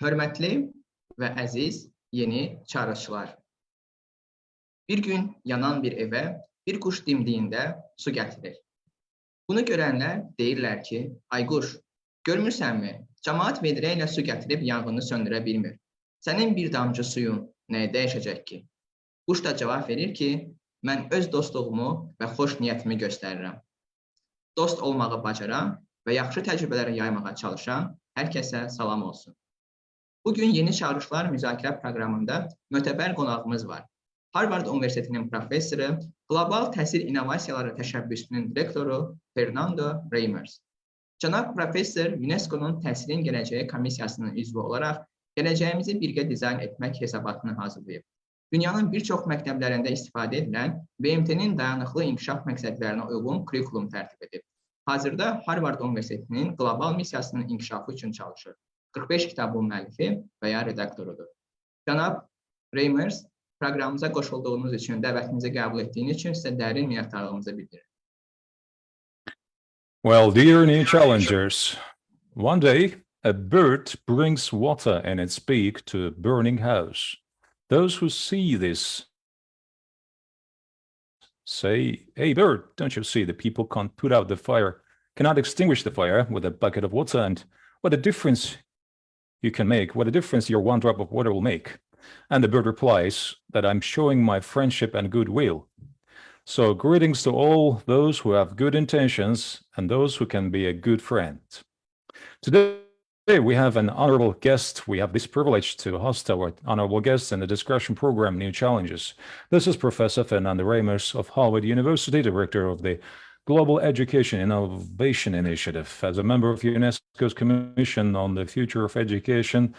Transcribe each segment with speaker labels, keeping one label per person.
Speaker 1: Hörmətli və əziz yeni çağırışlar. Bir gün yanan bir evə bir quş dimdiyində su gətirir. Bunu görənlər deyirlər ki, ay quş, görmürsənmi, cəmaət vedrə ilə su gətirib yanğını söndürə bilmir. Sənin bir damcı suyun nəyə dəyişəcək ki? Quş da cavab verir ki, mən öz dostluğumu və xoş niyyətimi göstərirəm. Dost olmağı bacaran və yaxşı təcrübələri yaymağa çalışan hər kəsə salam olsun. Bugün Yeni çağırışlar müzakirə proqramında mötəbər qonağımız var. Harvard Universitetinin professoru, Qlobal Təhsil İnnovasiyaları Təşəbbüsünün direktoru Fernando Reimers. Cənab professor UNESCO-nun Təhsilin Gələcəyi Komissiyasının üzvü olaraq gələcəyimizi birgə dizayn etmək hesabatını hazırlayıb. Dünyanın bir çox məktəblərində istifadə edilən BMT-nin dayanıqlı inkişaf məqsədlərinə uyğun kurikulum tərtib edib. Hazırda Harvard Universitetinin qlobal missiyasının inkişafı üçün çalışır. 45 kitabın müəllifi və ya redaktorudur. Cənab Reimers, proqramımıza qoşulduğunuz üçün, dəvətinizi qəbul etdiyiniz üçün sizə dərin minnətdarlığımızı bildiririk.
Speaker 2: Well, dear new challengers, one day a bird brings water in its beak to a burning house. Those who see this say, "Hey bird, don't you see the people can't put out the fire, cannot extinguish the fire with a bucket of water, and what a difference you can make, what a difference your one drop of water will make." And the bird replies that I'm showing my friendship and goodwill. So greetings to all those who have good intentions and those who can be a good friend. Today we have an honorable guest. We have this privilege to host our honorable guests in the discussion program, New Challenges. This is Professor Fernando Reimers of Harvard University, Director of the Global Education Innovation Initiative. As a member of UNESCO's Commission on the Future of Education,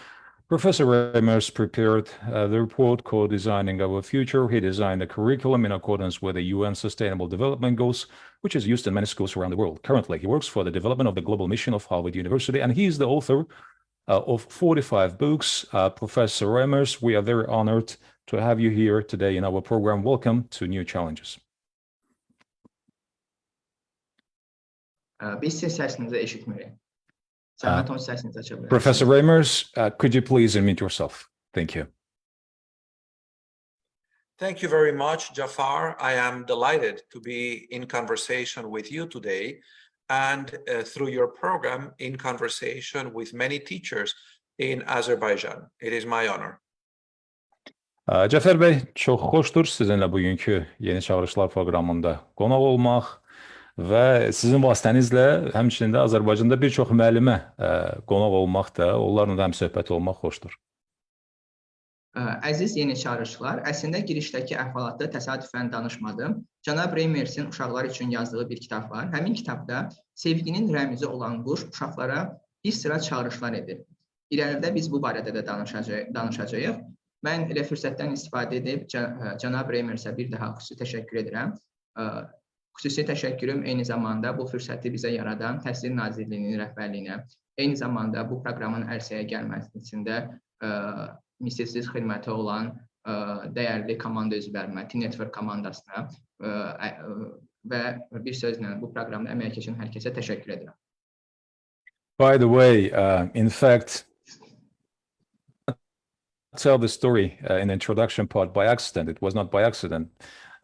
Speaker 2: Professor Reimers prepared the report called Designing Our Future. He designed a curriculum in accordance with the UN Sustainable Development Goals, which is used in many schools around the world. Currently, he works for the development of the global mission of Harvard University, and he is the author of 45 books. Professor Reimers, we are very honored to have you here today in our program. Welcome to New Challenges.
Speaker 1: Biz sizin səsinizi eşitmirik.
Speaker 2: Professor Reimers, could you please unmute yourself? Thank you.
Speaker 3: Thank you very much, Jafar. I am delighted to be in conversation with you today and through your program in conversation with many teachers in Azerbaijan. It is my honor.
Speaker 2: Cafer Bey, çox xoşdur sizinlə bugünkü Yeni Çağırışlar proqramında qonaq olmaq və sizin vasitənizlə həmçinin də Azərbaycanda bir çox müəllimə qonaq olmaq da, onlarla da həm söhbət olmaq xoşdur.
Speaker 1: Əziz yeni çağırışlar, əslində girişdəki əhvalatda təsadüfən danışmadım. Cənab Reimers'in uşaqlar üçün yazdığı bir kitab var. Həmin kitabda sevginin rəmzi olan quş uşaqlara bir sıra çağırışlar edir. İrəlidə biz bu barədə də danışacağıq. Mən elə fürsətdən istifadə edib Cənab Reimers'ə bir daha xüsusi təşəkkür edirəm. Xüsusi təşəkkürüm eyni zamanda bu fürsəti bizə yaradan Təhsil Nazirliyinin rəhbərliyinə, eyni zamanda bu proqramın ərsəyə gəlməsində misilsiz xidməti olan dəyərli komanda üzvlərimə, T-Network komandasına və bir sözlə bu proqramda əmək keçən hər kəsə təşəkkür edirəm.
Speaker 2: By the way, in fact, I tell the story in the introduction part by accident. It was not by accident.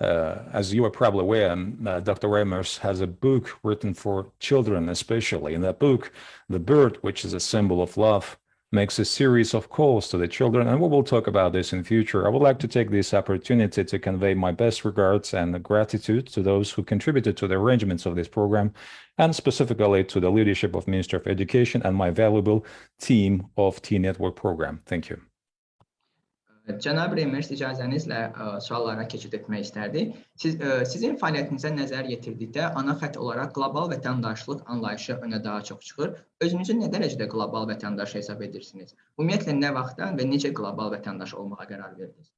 Speaker 2: As you are probably aware, Dr. Reimers has a book written for children, especially. In that book, the bird, which is a symbol of love, makes a series of calls to the children, and we will talk about this in future. I would like to take this opportunity to convey my best regards and gratitude to those who contributed to the arrangements of this program, and specifically to the leadership of Minister of Education and my valuable team of T-Network program. Thank you.
Speaker 1: Cənab Reimers, icazənizlə suallara keçid etmək istərdi. Sizin fəaliyyətinizə nəzər yetirdikdə ana xətt olaraq qlobal vətəndaşlıq anlayışı önə daha çox çıxır. Özünüzü nə dərəcədə qlobal vətəndaş hesab edirsiniz? Ümumiyyətlə, nə vaxtdan və necə qlobal vətəndaş olmağa qərar verdiniz?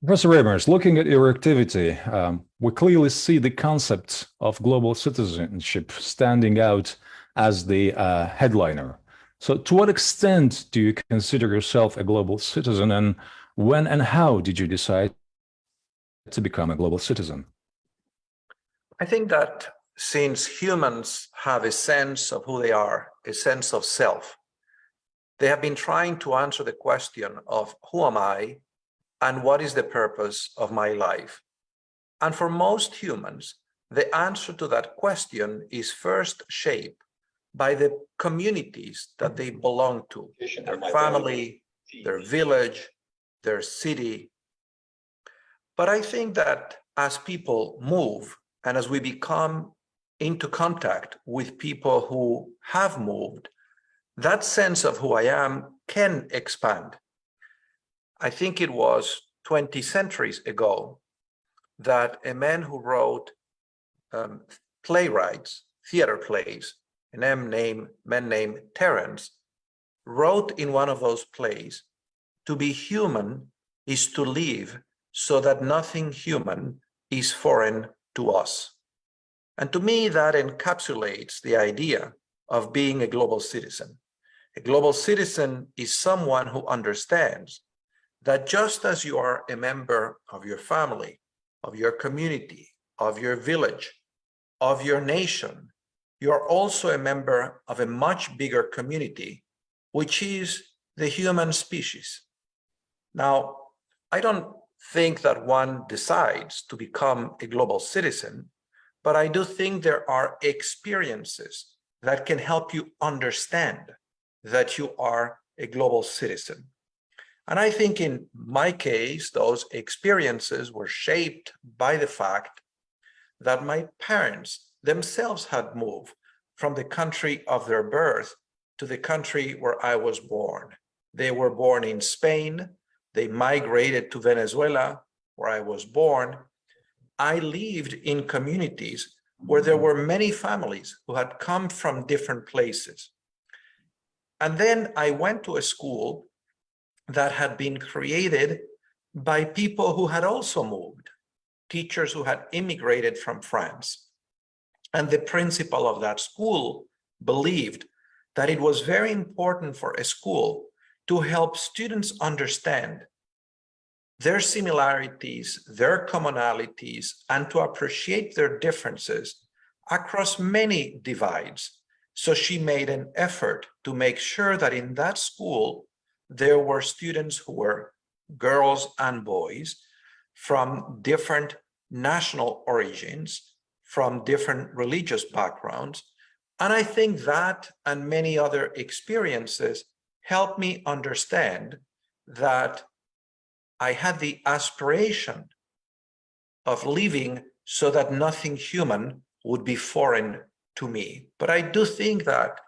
Speaker 2: Professor Reimers, looking at your activity, we clearly see the concept of global citizenship standing out as the headliner. So to what extent do you consider yourself a global citizen, and when and how did you decide to become a global citizen?
Speaker 3: I think that since humans have a sense of who they are, a sense of self, they have been trying to answer the question of who am I and what is the purpose of my life? And for most humans, the answer to that question is first shaped by the communities that they belong to, their family, their village, their city. But I think that as people move and as we become into contact with people who have moved, that sense of who I am can expand. I think it was 20 centuries ago that a man who wrote playwrights, theater plays, a man named Terence, wrote in one of those plays, "To be human is to live so that nothing human is foreign to us." And to me, that encapsulates the idea of being a global citizen. A global citizen is someone who understands that just as you are a member of your family, of your community, of your village, of your nation, you're also a member of a much bigger community, which is the human species. Now, I don't think that one decides to become a global citizen, but I do think there are experiences that can help you understand that you are a global citizen. And I think in my case, those experiences were shaped by the fact that my parents themselves had moved from the country of their birth to the country where I was born. They were born in Spain. They migrated to Venezuela, where I was born. I lived in communities where there were many families who had come from different places. And then I went to a school that had been created by people who had also moved, teachers who had immigrated from France. And the principal of that school believed that it was very important for a school to help students understand their similarities, their commonalities, and to appreciate their differences across many divides. So she made an effort to make sure that in that school, there were students who were girls and boys from different national origins, from different religious backgrounds. And I think that and many other experiences helped me understand that I had the aspiration of living so that nothing human would be foreign to me. But I do think that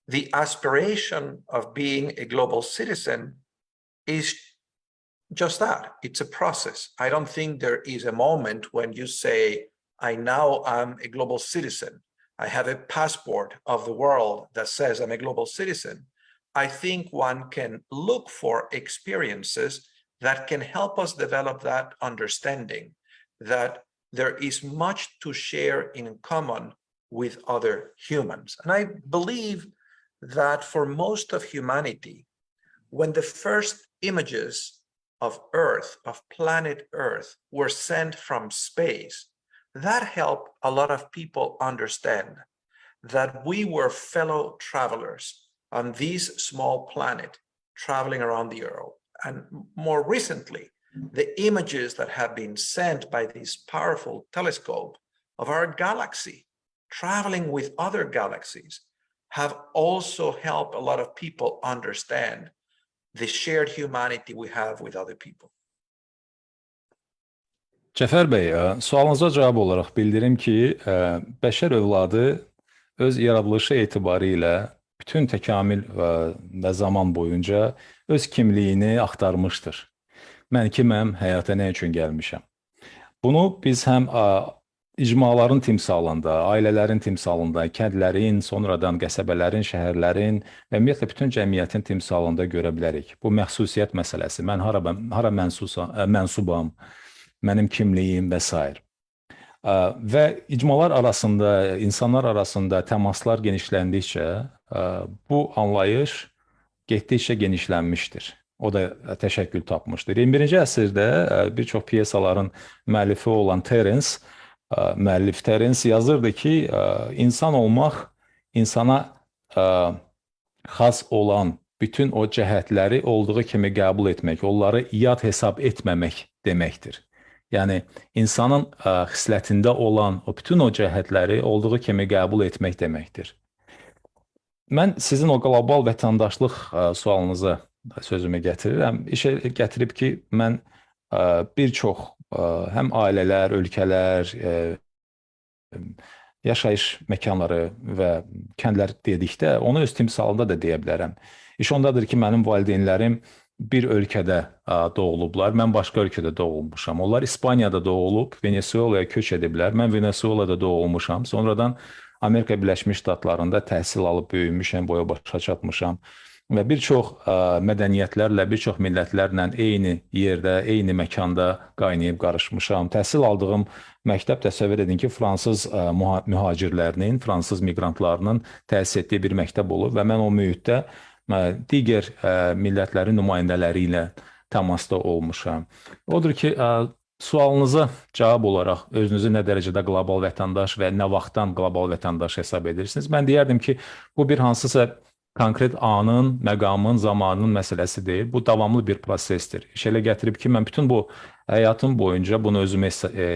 Speaker 3: the aspiration of being a global citizen is just that. It's a process. I don't think there is a moment when you say, I now am a global citizen. I have a passport of the world that says I'm a global citizen. I think one can look for experiences that can help us develop that understanding that there is much to share in common with other humans. And I believe that for most of humanity, when the first images of Earth, of planet Earth, were sent from space, that helped a lot of people understand that we were fellow travelers on this small planet traveling around the Earth. And more recently, the images that have been sent by this powerful telescope of our galaxy traveling with other galaxies have also helped a lot of people understand the shared humanity we have with other people.
Speaker 2: Cəfər bəy, sualınıza cavab olaraq bildirim ki, bəşər övladı öz yaradılışı etibarilə bütün təkamül və zaman boyunca öz kimliyini axtarmışdır. Mən kiməm, həyata nə üçün gəlmişəm? Bunu biz həm icmaların timsalında, ailələrin timsalında, kəndlərin, sonradan qəsəbələrin, şəhərlərin və ümumiyyətlə bütün cəmiyyətin timsalında görə bilərik. Bu məxsusiyyət məsələsi, mən hara mənsubam, mənim kimliyim və s. Və icmalar arasında, insanlar arasında təmaslar genişləndikcə bu anlayış getdikcə genişlənmişdir. O da təşəkkül tapmışdır. 21-ci əsrdə bir çox piyesaların müəllifi olan müəllif Terence yazırdı ki, insan olmaq insana xas olan bütün o cəhətləri olduğu kimi qəbul etmək, onları yad hesab etməmək deməkdir. Yəni, insanın xislətində olan bütün o cəhətləri olduğu kimi qəbul etmək deməkdir. Mən sizin o qlobal vətəndaşlıq sualınıza sözümü gətirirəm. İşə gətirib ki, mən bir çox həm ailələr, ölkələr, yaşayış məkanları və kəndlər dedikdə, onu öz timsalında da deyə bilərəm. İş ondadır ki, mənim valideynlərim bir ölkədə doğulublar, mən başqa ölkədə doğulmuşam. Onlar İspaniyada doğulub, Venezuelaya köç ediblər. Mən Venezuelada doğulmuşam. Sonradan Amerika Birləşmiş Ştatlarında təhsil alıb böyümüşəm, boya başa çatmışam. Və bir çox mədəniyyətlərlə, bir çox millətlərlə eyni yerdə, eyni məkanda qaynayıb qarışmışam. Təhsil aldığım məktəb təsəvvür edin ki, fransız mühacirlərinin, fransız miqrantlarının təsis etdiyi bir məktəb olub və mən o mühitdə digər millətlərin nümayəndələri ilə təmasda olmuşam. Odur ki, sualınıza cavab olaraq özünüzü nə dərəcədə qlobal vətəndaş və nə vaxtdan qlobal vətəndaş hesab edirsiniz? Mən deyərdim ki, bu bir hansısa konkret anın, məqamın, zamanın məsələsi deyil. Bu davamlı bir prosesdir. İş elə gətirib ki, mən bütün bu həyatım boyunca bunu özümə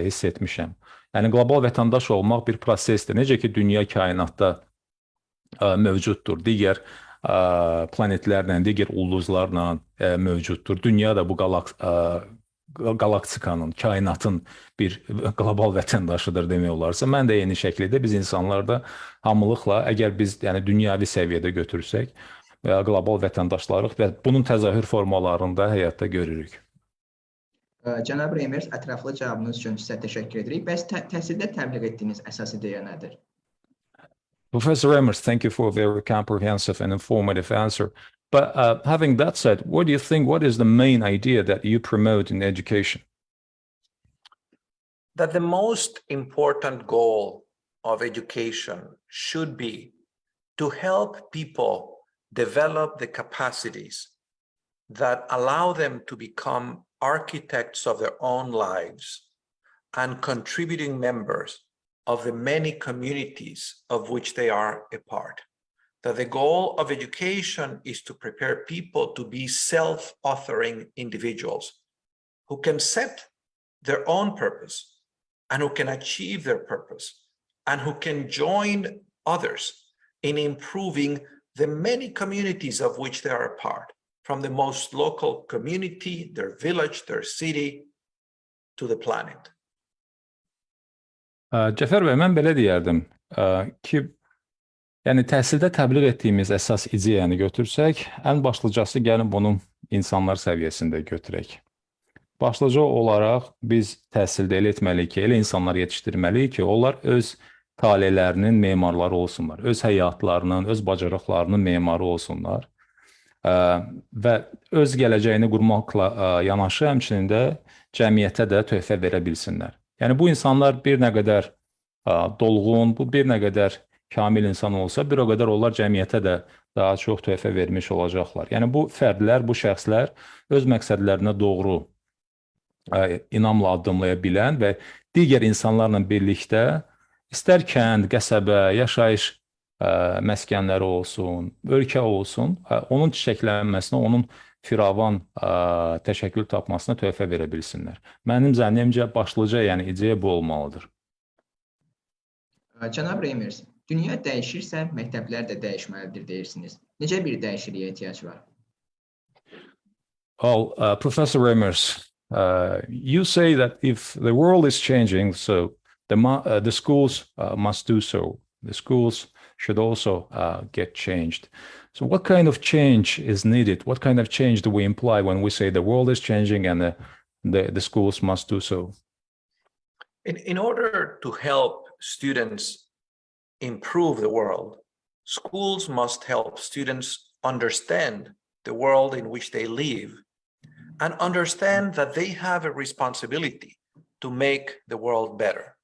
Speaker 2: hiss etmişəm. Yəni, qlobal vətəndaş olmaq bir prosesdir. Necə ki, dünya kainatda mövcuddur, digər planetlərlə, digər ulduzlarla mövcuddur. Dünya da bu galaktikanın, kainatın bir qlobal vətəndaşıdır demək olarsa, mən də eyni şəkildə biz insanlar da hamılıqla, əgər biz yəni dünyəvi səviyyədə götürsək, qlobal vətəndaşlarıq və bunun təzahür formalarını da həyatda görürük.
Speaker 1: Cənab Reimers, ətraflı cavabınız üçün sizə təşəkkür edirik. Bəs təhsildə təbliğ etdiyiniz əsas ideya nədir?
Speaker 2: Professor Reimers, thank you for a very comprehensive and informative answer. But having that said, what do you think, what is the main idea that you promote in education?
Speaker 3: That the most important goal of education should be to help people develop the capacities that allow them to become architects of their own lives and contributing members of the many communities of which they are a part. That the goal of education is to prepare people to be self-authoring individuals who can set their own purpose and who can achieve their purpose and who can join others in improving the many communities of which they are a part, from the most local community, their village, their city, to the planet.
Speaker 2: Cəfər bəy, mən belə deyərdim ki, yəni təhsildə təbliğ etdiyimiz əsas ideyəni götürsək, ən başlıcası gəlin bunu insanlar səviyyəsində götürək. Başlıca olaraq biz təhsildə elə etməliyik ki, elə insanlar yetişdirməliyik ki, onlar öz talelərinin memarları olsunlar, öz həyatlarının, öz bacarıqlarının memarı olsunlar və öz gələcəyini qurmaqla yanaşı həmçinin də cəmiyyətə də töhfə verə bilsinlər. Yəni bu insanlar bir nə qədər dolğun, bu bir nə qədər kamil insan olsa, bir o qədər onlar cəmiyyətə də daha çox töhfə vermiş olacaqlar. Yəni bu fərdlər, bu şəxslər öz məqsədlərinə doğru inamla addımlaya bilən və digər insanlarla birlikdə istər kənd, qəsəbə, yaşayış məskənləri olsun, ölkə olsun, onun çiçəklənməsinə, onun firavan təşəkkül tapmasına töhfə verə bilsinlər. Mənim zənnimcə başlıca yəni ideya bu olmalıdır.
Speaker 1: Cənab Reimers, dünya dəyişirsə, məktəblər də dəyişməlidir deyirsiniz. Necə bir dəyişikliyə ehtiyac var?
Speaker 2: Well, Professor Reimers, you say that if the world is changing, so the schools must do so. The schools should also get changed. So what kind of change is needed? What kind of change do we imply when we say the world is changing and the schools must do so?
Speaker 3: In order to help students improve the world, schools must help students understand the world in which they live and understand that they have a responsibility to make the world better.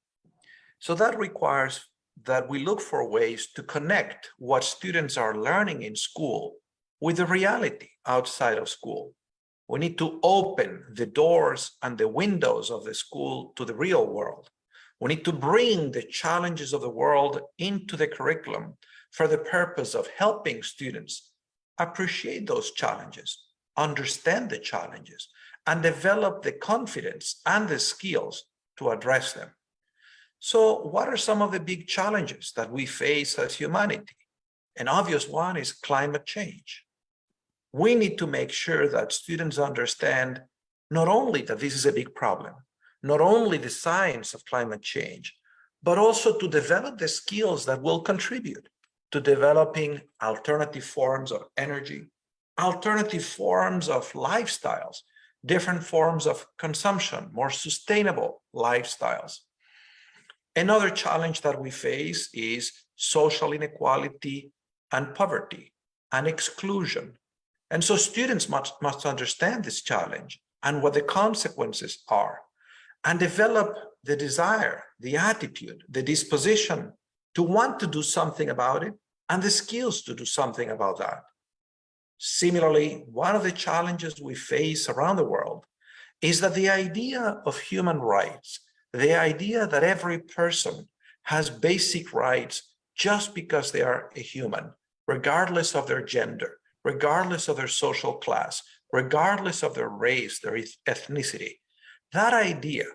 Speaker 3: So that requires that we look for ways to connect what students are learning in school with the reality outside of school. We need to open the doors and the windows of the school to the real world. We need to bring the challenges of the world into the curriculum for the purpose of helping students appreciate those challenges, understand the challenges, and develop the confidence and the skills to address them. So what are some of the big challenges that we face as humanity? An obvious one is climate change. We need to make sure that students understand not only that this is a big problem, not only the science of climate change, but also to develop the skills that will contribute to developing alternative forms of energy, alternative forms of lifestyles, different forms of consumption, more sustainable lifestyles. Another challenge that we face is social inequality and poverty and exclusion. And so students must understand this challenge and what the consequences are, and develop the desire, the attitude, the disposition to want to do something about it, and the skills to do something about that. Similarly, one of the challenges we face around the world is that the idea of human rights, the idea that every person has basic rights just because they are a human, regardless of their gender, regardless of their social class, regardless of their race, their ethnicity, that idea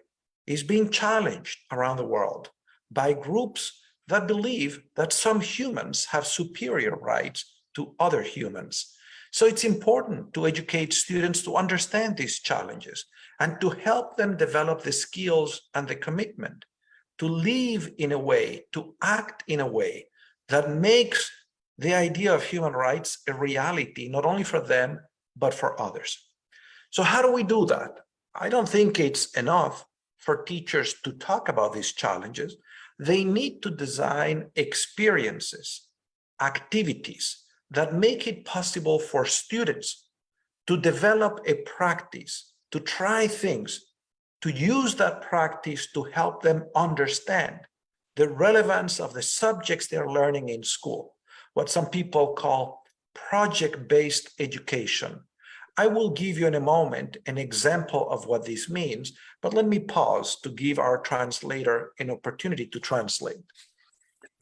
Speaker 3: is being challenged around the world by groups that believe that some humans have superior rights to other humans. So it's important to educate students to understand these challenges and to help them develop the skills and the commitment to live in a way, to act in a way that makes the idea of human rights a reality, not only for them, but for others. So how do we do that? I don't think it's enough for teachers to talk about these challenges. They need to design experiences, activities that make it possible for students to develop a practice, to try things, to use that practice to help them understand the relevance of the subjects they're learning in school, what some people call project-based education. I will give you in a moment an example of what this means, but let me pause to give our translator an opportunity to translate.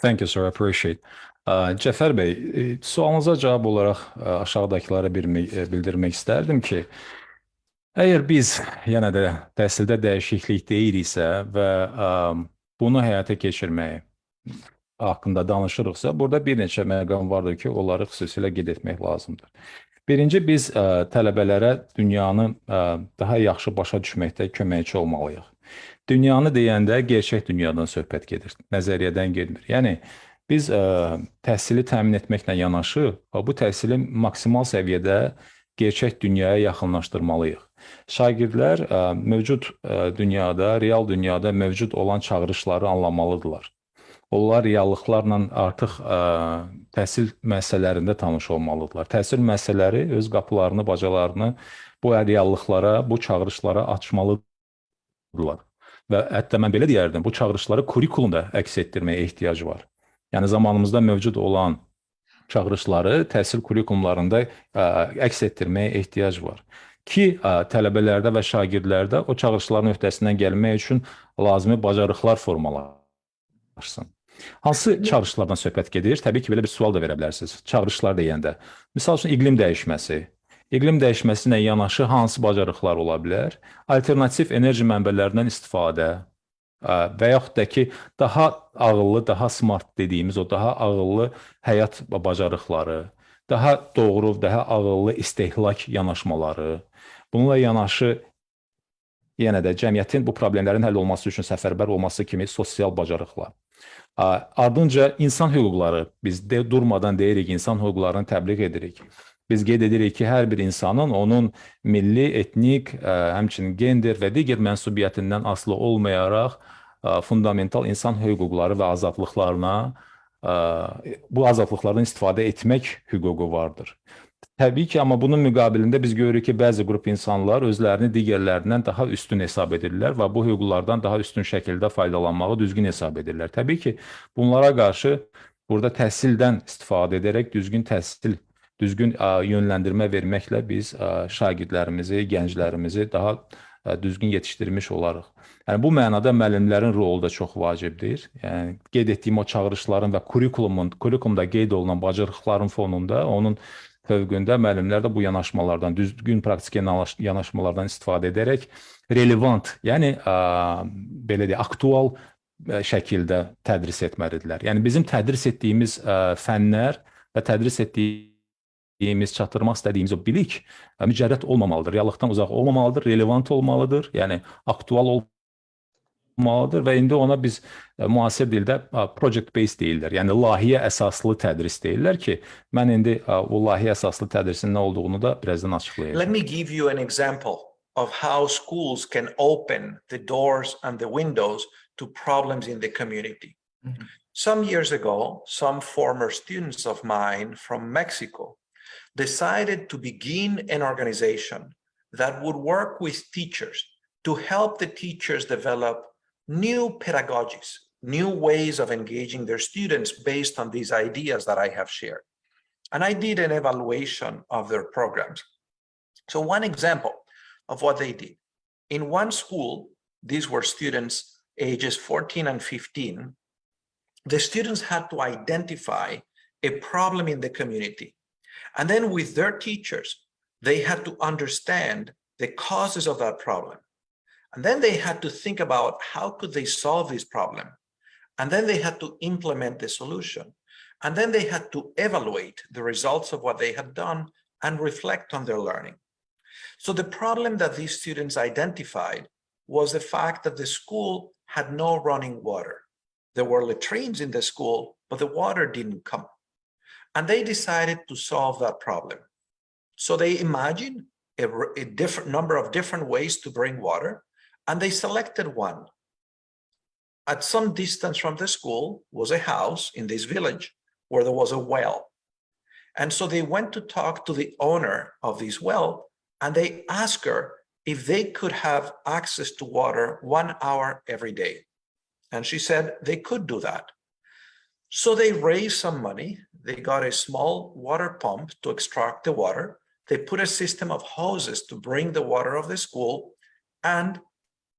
Speaker 2: Thank you, sir. I appreciate. Cəfər bəy, sualınıza cavab olaraq aşağıdakıları bildirmək istərdim ki, əgər biz yenə də təhsildə dəyişiklik deyiriksə və bunu həyata keçirmək haqqında danışırıqsa, burada bir neçə məqam vardır ki, onları xüsusilə qeyd etmək lazımdır. Birinci, biz tələbələrə dünyanı daha yaxşı başa düşməkdə köməkçi olmalıyıq. Dünyanı deyəndə gerçək dünyadan söhbət gedir, nəzəriyyədən getmir. Yəni, biz təhsili təmin etməklə yanaşı, bu təhsili maksimal səviyyədə gerçək dünyaya yaxınlaşdırmalıyıq. Şagirdlər mövcud dünyada, real dünyada mövcud olan çağırışları anlamalıdırlar. Onlar reallıqlarla artıq təhsil müəssisələrində tanış olmalıdırlar. Təhsil müəssisələri öz qapılarını, bacalarını bu reallıqlara, bu çağırışlara açmalıdırlar. Və hətta mən belə deyərdim, bu çağırışları kurikulumda əks etdirməyə ehtiyac var. Yəni, zamanımızda mövcud olan çağırışları təhsil kurikulumlarında əks etdirməyə ehtiyac var. Ki, tələbələrdə və şagirdlərdə o çağırışların öhdəsindən gəlmək üçün lazımi bacarıqlar formalaşsın. Hansı çağırışlardan söhbət gedir? Təbii ki, belə bir sual da verə bilərsiniz. Çağırışlar deyəndə. Misal üçün, iqlim dəyişməsi. İqlim dəyişməsi ilə yanaşı hansı bacarıqlar ola bilər? Alternativ enerji mənbələrindən istifadə və yaxud da ki, daha ağıllı, daha smart dediyimiz o daha ağıllı həyat bacarıqları, daha doğru, daha ağıllı istehlak yanaşmaları, bununla yanaşı yenə də cəmiyyətin bu problemlərin həll olması üçün səfərbər olması kimi sosial bacarıqlar. Ardınca insan hüquqları, biz durmadan deyirik, insan hüquqlarını təbliğ edirik. Biz qeyd edirik ki, hər bir insanın onun milli, etnik, həmçinin gender və digər mənsubiyyətindən asılı olmayaraq fundamental insan hüquqları və azadlıqlarına, bu azadlıqlardan istifadə etmək hüququ vardır. Təbii ki, amma bunun müqabilində biz görürük ki, bəzi qrup insanlar özlərini digərlərindən daha üstün hesab edirlər və bu hüquqlardan daha üstün şəkildə faydalanmağı düzgün hesab edirlər. Təbii ki, bunlara qarşı burada təhsildən istifadə edərək düzgün təhsil, düzgün yönləndirmə verməklə biz şagirdlərimizi, gənclərimizi daha düzgün yetişdirmiş olarıq. Yəni, bu mənada müəllimlərin rolu da çox vacibdir. Yəni, qeyd etdiyim o çağırışların və kurikulumda qeyd olunan bacarıqların fonunda onun fövqündə müəllimlər də bu yanaşmalardan, düzgün praktik yanaşmalardan istifadə edərək relevant, yəni belə deyək, aktual şəkildə tədris etməlidirlər. Yəni bizim tədris etdiyimiz fənlər və tədris etdiyimiz, çatdırmaq istədiyimiz o bilik mücərrəd olmamalıdır, reallıqdan uzaq olmamalıdır, relevant olmalıdır, yəni aktual olmalıdır və indi ona biz müasir dildə project-based deyirlər, yəni layihə əsaslı tədris deyirlər ki, mən indi o layihə əsaslı tədrisin nə olduğunu da birazdan açıqlayacağım.
Speaker 3: Let me give you an example of how schools can open the doors and the windows to problems in the community. Some years ago, some former students of mine from Mexico decided to begin an organization that would work with teachers to help the teachers develop new pedagogies, new ways of engaging their students based on these ideas that I have shared. And I did an evaluation of their programs. So one example of what they did. In one school, these were students ages 14 and 15, the students had to identify a problem in the community. And then with their teachers, they had to understand the causes of that problem. And then they had to think about how could they solve this problem. And then they had to implement the solution. And then they had to evaluate the results of what they had done and reflect on their learning. So the problem that these students identified was the fact that the school had no running water. There were latrines in the school, but the water didn't come. And they decided to solve that problem. So they imagined a different number of different ways to bring water, and they selected one. At some distance from the school was a house in this village where there was a well. And so they went to talk to the owner of this well, and they asked her if they could have access to water 1 hour every day. And she said they could do that. So they raised some money. They got a small water pump to extract the water. They put a system of hoses to bring the water of the school, and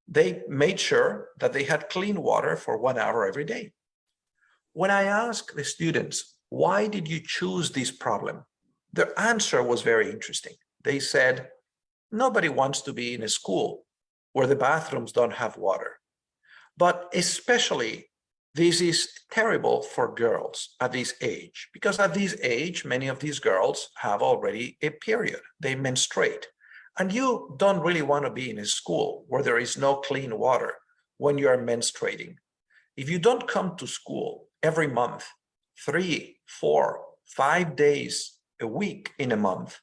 Speaker 3: they made sure that they had clean water for 1 hour every day. When I asked the students, why did you choose this problem? Their answer was very interesting. They said, nobody wants to be in a school where the bathrooms don't have water. But especially, this is terrible for girls at this age, because at this age, many of these girls have already a period. They menstruate. And you don't really want to be in a school where there is no clean water when you are menstruating. If you don't come to school every month, 3, 4, 5 days a week in a month,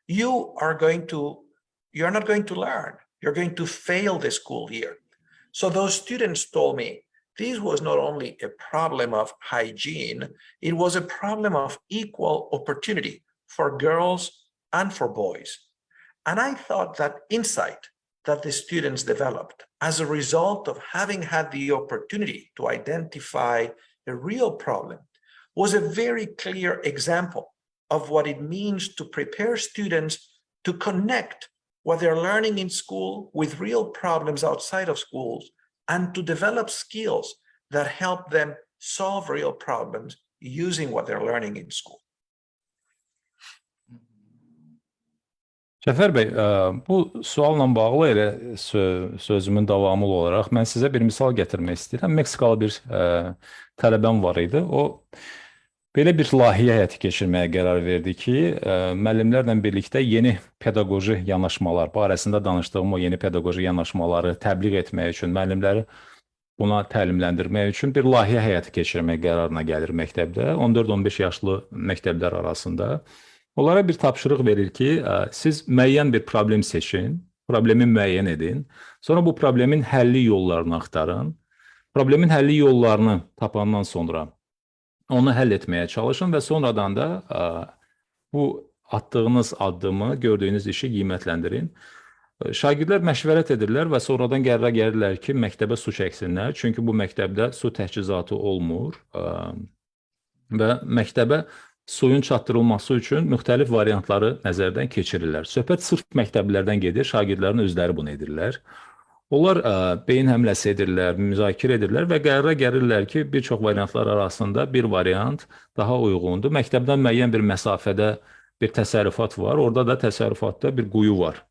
Speaker 3: you're not going to learn. You're going to fail the school year. So those students told me this was not only a problem of hygiene, it was a problem of equal opportunity for girls and for boys. And I thought that insight that the students developed as a result of having had the opportunity to identify a real problem was a very clear example of what it means to prepare students to connect what they're learning in school with real problems outside of schools, and to develop skills that help them solve real problems using what they're learning in school.
Speaker 2: Cəfər bəy, bu sualla bağlı elə sözümün davamı olaraq mən sizə bir misal gətirmək istəyirəm. Meksikalı bir tələbəm var idi. O belə bir layihə həyata keçirməyə qərar verdi ki, müəllimlərlə birlikdə yeni pedaqoji yanaşmalar, barəsində danışdığım o yeni pedaqoji yanaşmaları təbliğ etmək üçün, müəllimləri buna təlimləndirmək üçün bir layihə həyata keçirmək qərarına gəlir məktəbdə, 14-15 yaşlı məktəblər arasında. Onlara bir tapşırıq verir ki, siz müəyyən bir problem seçin, problemi müəyyən edin, sonra bu problemin həlli yollarını axtarın, problemin həlli yollarını tapandan sonra onu həll etməyə çalışın və sonradan da bu atdığınız addımı, gördüyünüz işi qiymətləndirin. Şagirdlər məşvərət edirlər və sonradan qərara gəlirlər ki, məktəbə su çəksinlər, çünki bu məktəbdə su təchizatı olmur və məktəbə suyun çatdırılması üçün müxtəlif variantları nəzərdən keçirirlər. Söhbət sırf məktəblərdən gedir, şagirdlərin özləri bunu edirlər. Onlar beyin həmləsi edirlər, müzakirə edirlər və qərara gəlirlər ki, bir çox variantlar arasında bir variant daha uyğundur. Məktəbdən müəyyən bir məsafədə bir təsərrüfat var. Orada da təsərrüfatda bir quyu var.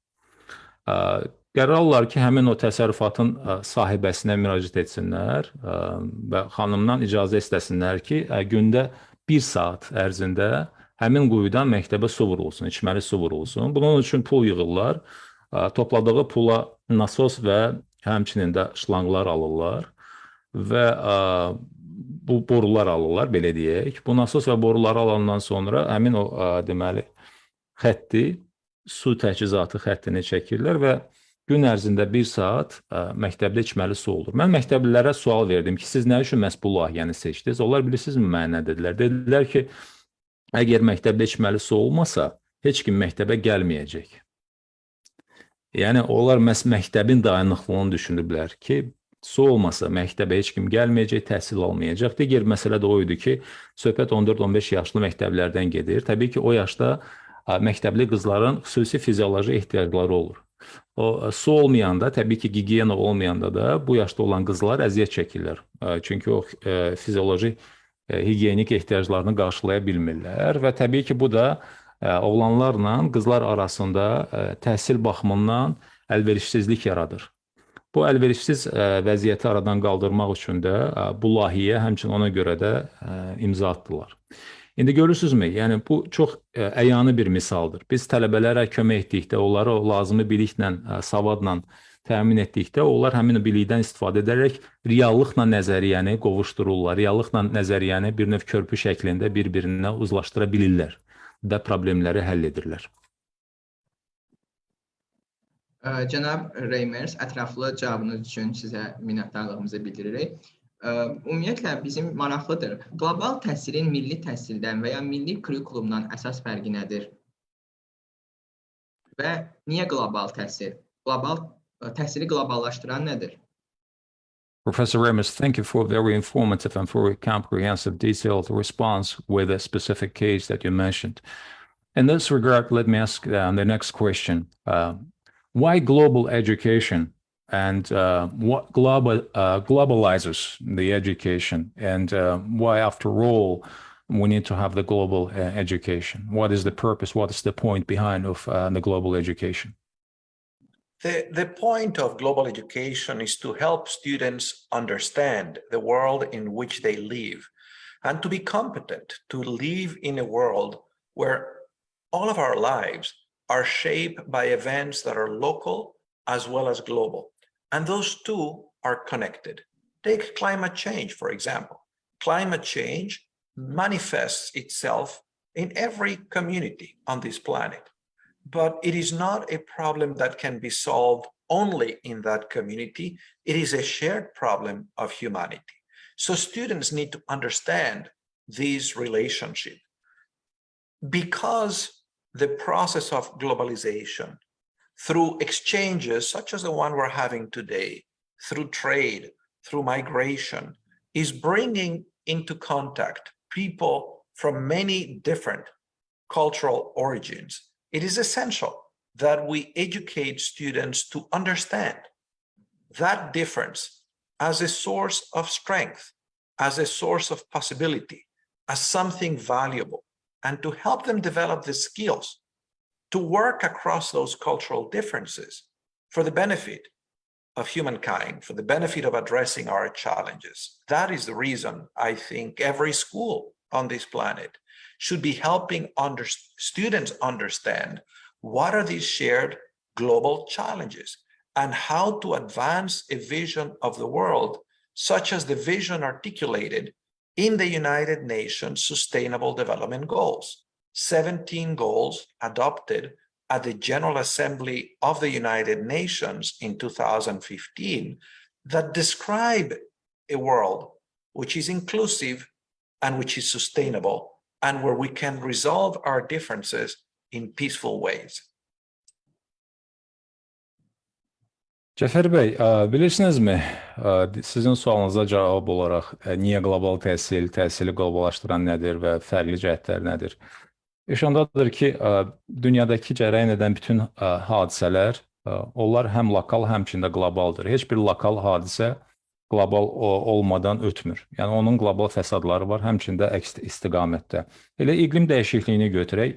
Speaker 2: Qərar alırlar ki, həmin o təsərrüfatın sahibəsinə müraciət etsinlər və xanımdan icazə istəsinlər ki, gündə 1 saat ərzində həmin quyudan məktəbə su vurulsun, içməli su vurulsun. Bunun üçün pul yığırlar. Topladığı pula nasos və həmçinin də şlanqlar alırlar və bu borular alırlar, belə deyək. Bu nasos və boruları alandan sonra həmin o deməli xətti, su təchizatı xəttini çəkirlər və gün ərzində 1 saat məktəbdə içməli su olur. Mən məktəblilərə sual verdim ki, siz nə üçün məhz bu layihəni seçdiniz? Onlar bilirsinizmi mənə nə dedilər? Dedilər ki, əgər məktəbdə içməli su olmasa, heç kim məktəbə gəlməyəcək. Yəni, onlar məhz məktəbin dayanıqlığını düşünüblər ki, su olmasa məktəbə heç kim gəlməyəcək, təhsil almayacaq. Digər məsələ də o idi ki, söhbət 14-15 yaşlı məktəblərdən gedir. Təbii ki, o yaşda məktəbli qızların xüsusi fizioloji ehtiyacları olur. O su olmayanda, təbii ki, gigiyena olmayanda da bu yaşda olan qızlar əziyyət çəkirlər. Çünki o fizioloji higiyenik ehtiyaclarını qarşılaya bilmirlər və təbii ki, bu da oğlanlarla qızlar arasında təhsil baxımından əlverişsizlik yaradır. Bu əlverişsiz vəziyyəti aradan qaldırmaq üçün də bu layihəyə həmçinin ona görə də imza atdılar. İndi görürsünüzmü? Yəni, bu çox əyani bir misaldır. Biz tələbələrə kömək etdikdə, onları o lazımi biliklə, savadla təmin etdikdə, onlar həmin bilikdən istifadə edərək reallıqla nəzəriyyəni qovuşdururlar. Reallıqla nəzəriyyəni bir növ körpü şəklində bir-birinə uzlaşdıra bilirlər və problemləri həll edirlər.
Speaker 1: Cənab Reimers, ətraflı cavabınız üçün sizə minnətdarlığımızı bildiririk. Ümumiyyətlə, bizim maraqlıdır. Qlobal təhsilin milli təhsildən və ya milli kurikulumdan əsas fərqi nədir? Və niyə qlobal təhsil? Təhsili qloballaşdıran nədir?
Speaker 2: Professor Reimers, thank you for a very informative and very comprehensive, detailed response with a specific case that you mentioned. In this regard, let me ask the next question. Why global education? And what globalizes the education, and why, after all, we need to have the global education? What is the purpose? What is the point behind of the global education?
Speaker 3: The point of global education is to help students understand the world in which they live and to be competent to live in a world where all of our lives are shaped by events that are local as well as global. And those two are connected. Take climate change, for example. Climate change manifests itself in every community on this planet, but it is not a problem that can be solved only in that community. It is a shared problem of humanity. So students need to understand this relationship, because the process of globalization, through exchanges such as the one we're having today, through trade, through migration, is bringing into contact people from many different cultural origins. It is essential that we educate students to understand that difference as a source of strength, as a source of possibility, as something valuable, and to help them develop the skills to work across those cultural differences for the benefit of humankind, for the benefit of addressing our challenges. That is the reason I think every school on this planet should be helping students understand what are these shared global challenges and how to advance a vision of the world, such as the vision articulated in the United Nations Sustainable Development Goals. 17 goals adopted at the General Assembly of the United Nations in 2015 that describe a world which is inclusive and which is sustainable, and where we can resolve our differences in peaceful ways.
Speaker 2: Cəfər bəy, bilirsinizmi, sizin sualınıza cavab olaraq niyə qlobal təhsil, təhsili qloballaşdıran nədir və fərqli cəhətlər nədir? İş ondadır ki, dünyadakı cərəyan edən bütün hadisələr, onlar həm lokal, həmçində qlobaldır. Heç bir lokal hadisə qlobal olmadan ötmür. Yəni, onun qlobal fəsadları var, həmçində əks istiqamətdə. Elə iqlim dəyişikliyini götürək.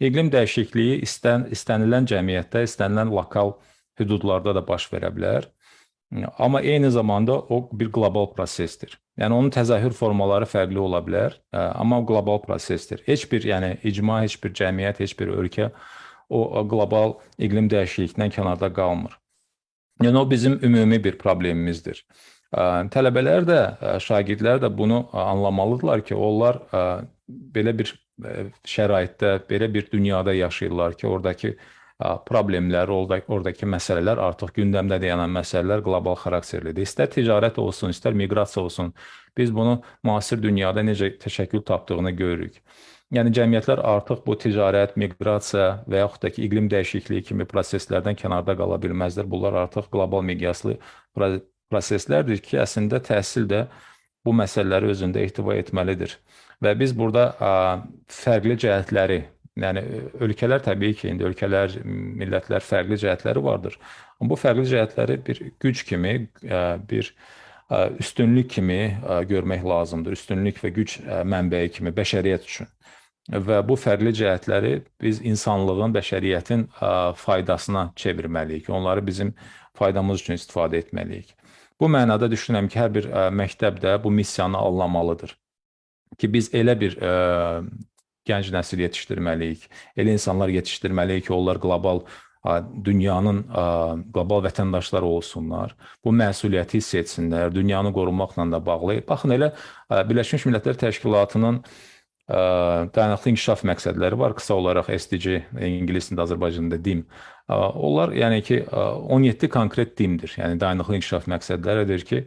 Speaker 2: İqlim dəyişikliyi istənilən cəmiyyətdə, istənilən lokal hüdudlarda da baş verə bilər. Amma eyni zamanda o bir qlobal prosesdir. Yəni onun təzahür formaları fərqli ola bilər, amma qlobal prosesdir. Heç bir, yəni icma, heç bir cəmiyyət, heç bir ölkə o qlobal iqlim dəyişikliyindən kənarda qalmır. Yəni o bizim ümumi bir problemimizdir. Tələbələr də, şagirdlər də bunu anlamalıdırlar ki, onlar belə bir şəraitdə, belə bir dünyada yaşayırlar ki, oradakı problemlər, oradakı məsələlər artıq gündəmdə dayanan məsələlər qlobal xarakterlidir. İstər ticarət olsun, istər miqrasiya olsun, biz bunu müasir dünyada necə təşəkkül tapdığını görürük. Yəni cəmiyyətlər artıq bu ticarət, miqrasiya və yaxud da ki, iqlim dəyişikliyi kimi proseslərdən kənarda qala bilməzlər. Bunlar artıq qlobal miqyaslı proseslərdir ki, əslində təhsil də bu məsələləri özündə ehtiva etməlidir. Və biz burada fərqli cəhətləri, yəni ölkələr təbii ki, indi ölkələr, millətlər fərqli cəhətləri vardır. Amma bu fərqli cəhətləri bir güc kimi, bir üstünlük kimi görmək lazımdır. Üstünlük və güc mənbəyi kimi bəşəriyyət üçün. Və bu fərqli cəhətləri biz insanlığın, bəşəriyyətin faydasına çevirməliyik. Onları bizim faydamız üçün istifadə etməliyik. Bu mənada düşünürəm ki, hər bir məktəb də bu missiyanı anlamalıdır. Ki biz elə bir gənc nəsil yetişdirməliyik, elə insanlar yetişdirməliyik ki, onlar qlobal dünyanın qlobal vətəndaşları olsunlar. Bu məsuliyyəti hiss etsinlər, dünyanı qorunmaqla da bağlı. Baxın, elə Birləşmiş Millətlər Təşkilatının dayanıqlı inkişaf məqsədləri var, qısa olaraq SDG, ingilis dilində, Azərbaycanda DİM. Onlar, yəni ki, 17 konkret DİM-dir, yəni dayanıqlı inkişaf məqsədləridir ki,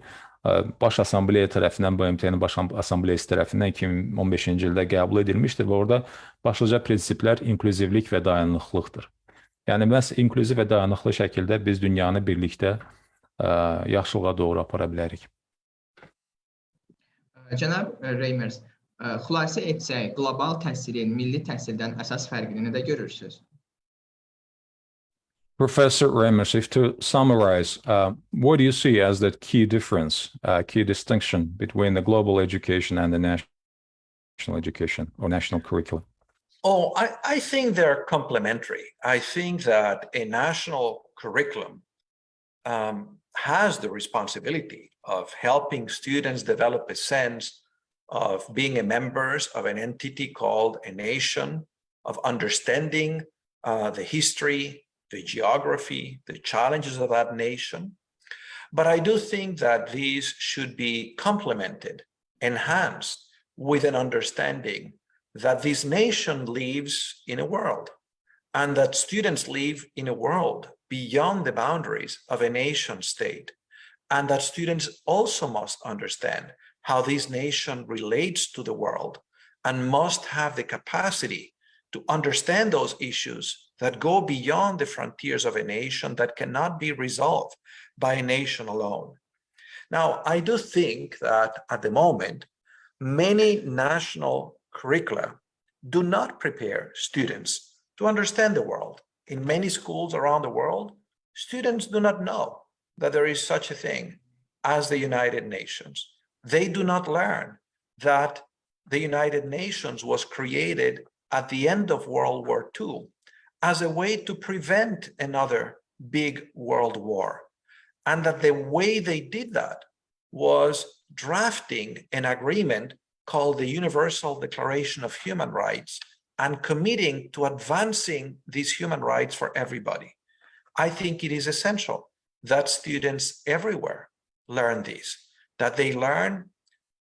Speaker 2: Baş Assambleya tərəfindən, BMT-nin Baş Assambleyası tərəfindən 2015-ci ildə qəbul edilmişdir və orada başlıca prinsiplər inklüzivlik və dayanıqlıqdır. Yəni, məhz inklüziv və dayanıqlı şəkildə biz dünyanı birlikdə yaxşılığa doğru apara bilərik.
Speaker 1: Cənab Reimers, xülasə etsək, qlobal təhsilin milli təhsildən əsas fərqini nədə görürsünüz?
Speaker 2: Professor Reimers, if to summarize, what do you see as the key difference, key distinction between the global education and the national education or national curriculum?
Speaker 3: Oh, I think they're complementary. I think that a national curriculum has the responsibility of helping students develop a sense of being members of an entity called a nation, of understanding the history, the geography, the challenges of that nation. But I do think that these should be complemented, enhanced with an understanding that this nation lives in a world and that students live in a world beyond the boundaries of a nation state, and that students also must understand how this nation relates to the world and must have the capacity to understand those issues that go beyond the frontiers of a nation that cannot be resolved by a nation alone. Now, I do think that at the moment, many national curricula do not prepare students to understand the world. In many schools around the world, students do not know that there is such a thing as the United Nations. They do not learn that the United Nations was created at the end of World War II as a way to prevent another big world war. And that the way they did that was drafting an agreement called the Universal Declaration of Human Rights and committing to advancing these human rights for everybody. I think it is essential that students everywhere learn this, that they learn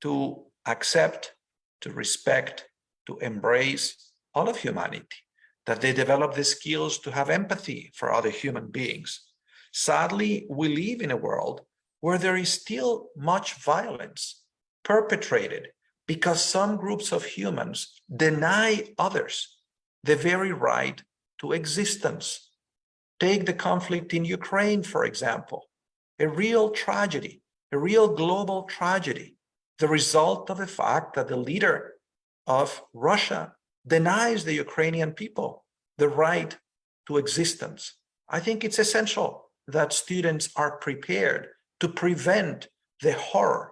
Speaker 3: to accept, to respect, to embrace all of humanity, that they develop the skills to have empathy for other human beings. Sadly, we live in a world where there is still much violence perpetrated because some groups of humans deny others the very right to existence. Take the conflict in Ukraine, for example, a real tragedy, a real global tragedy, the result of the fact that the leader of Russia denies the Ukrainian people the right to existence. I think it's essential that students are prepared to prevent the horror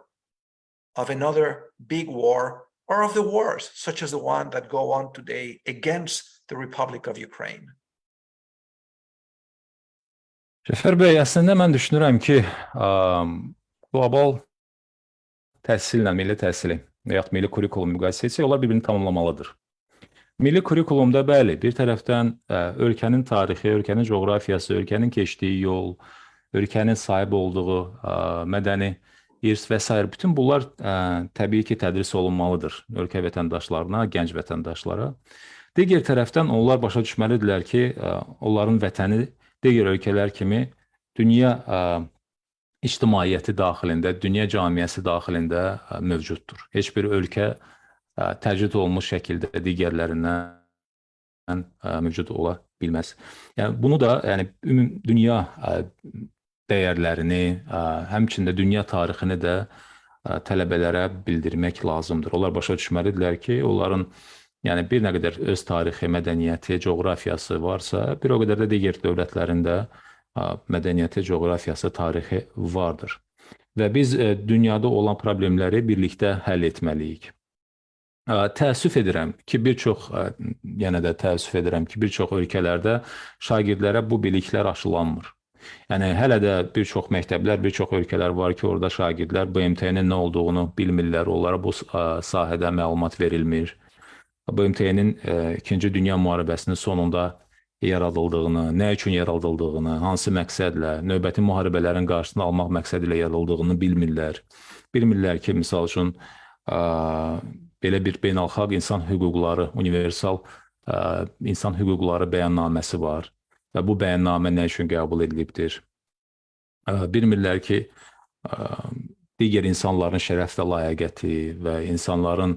Speaker 3: of another big war or of the wars, such as the one that go on today against the Republic of Ukraine?
Speaker 2: Cəfər bəy, əslində mən düşünürəm ki, qlobal təhsillə milli təhsili və yaxud milli kurikulum müqayisə etsək, onlar bir-birini tamamlamalıdır. Milli kurikulumda bəli, bir tərəfdən ölkənin tarixi, ölkənin coğrafiyası, ölkənin keçdiyi yol, ölkənin sahib olduğu mədəni irs və s. bütün bunlar təbii ki, tədris olunmalıdır ölkə vətəndaşlarına, gənc vətəndaşlara. Digər tərəfdən onlar başa düşməlidirlər ki, onların vətəni digər ölkələr kimi dünya ictimaiyyəti daxilində, dünya camiyyəsi daxilində mövcuddur. Heç bir ölkə təcrid olunmuş şəkildə digərlərindən mövcud ola bilməz. Yəni, bunu da dünya dəyərlərini, həmçində dünya tarixini də tələbələrə bildirmək lazımdır. Onlar başa düşməlidirlər ki, onların bir nə qədər öz tarixi, mədəniyyəti, coğrafiyası varsa, bir o qədər də digər dövlətlərin də mədəniyyəti, coğrafiyası, tarixi vardır. Və biz dünyada olan problemləri birlikdə həll etməliyik. Təəssüf edirəm ki, bir çox ölkələrdə şagirdlərə bu biliklər aşılanmır. Yəni, hələ də bir çox məktəblər, bir çox ölkələr var ki, orada şagirdlər BMT-nin nə olduğunu bilmirlər, onlara bu sahədə məlumat verilmir. BMT-nin 2-ci Dünya müharibəsinin sonunda yaradıldığını, nə üçün yaradıldığını, hansı məqsədlə, növbəti müharibələrin qarşısını almaq məqsədi ilə yaradıldığını bilmirlər. Bilmirlər ki, misal üçün, belə bir beynəlxalq insan hüquqları, universal insan hüquqları bəyannaməsi var və bu bəyannamə nə üçün qəbul edilibdir. Bilmirlər ki, digər insanların şərəflə layiqəti və insanların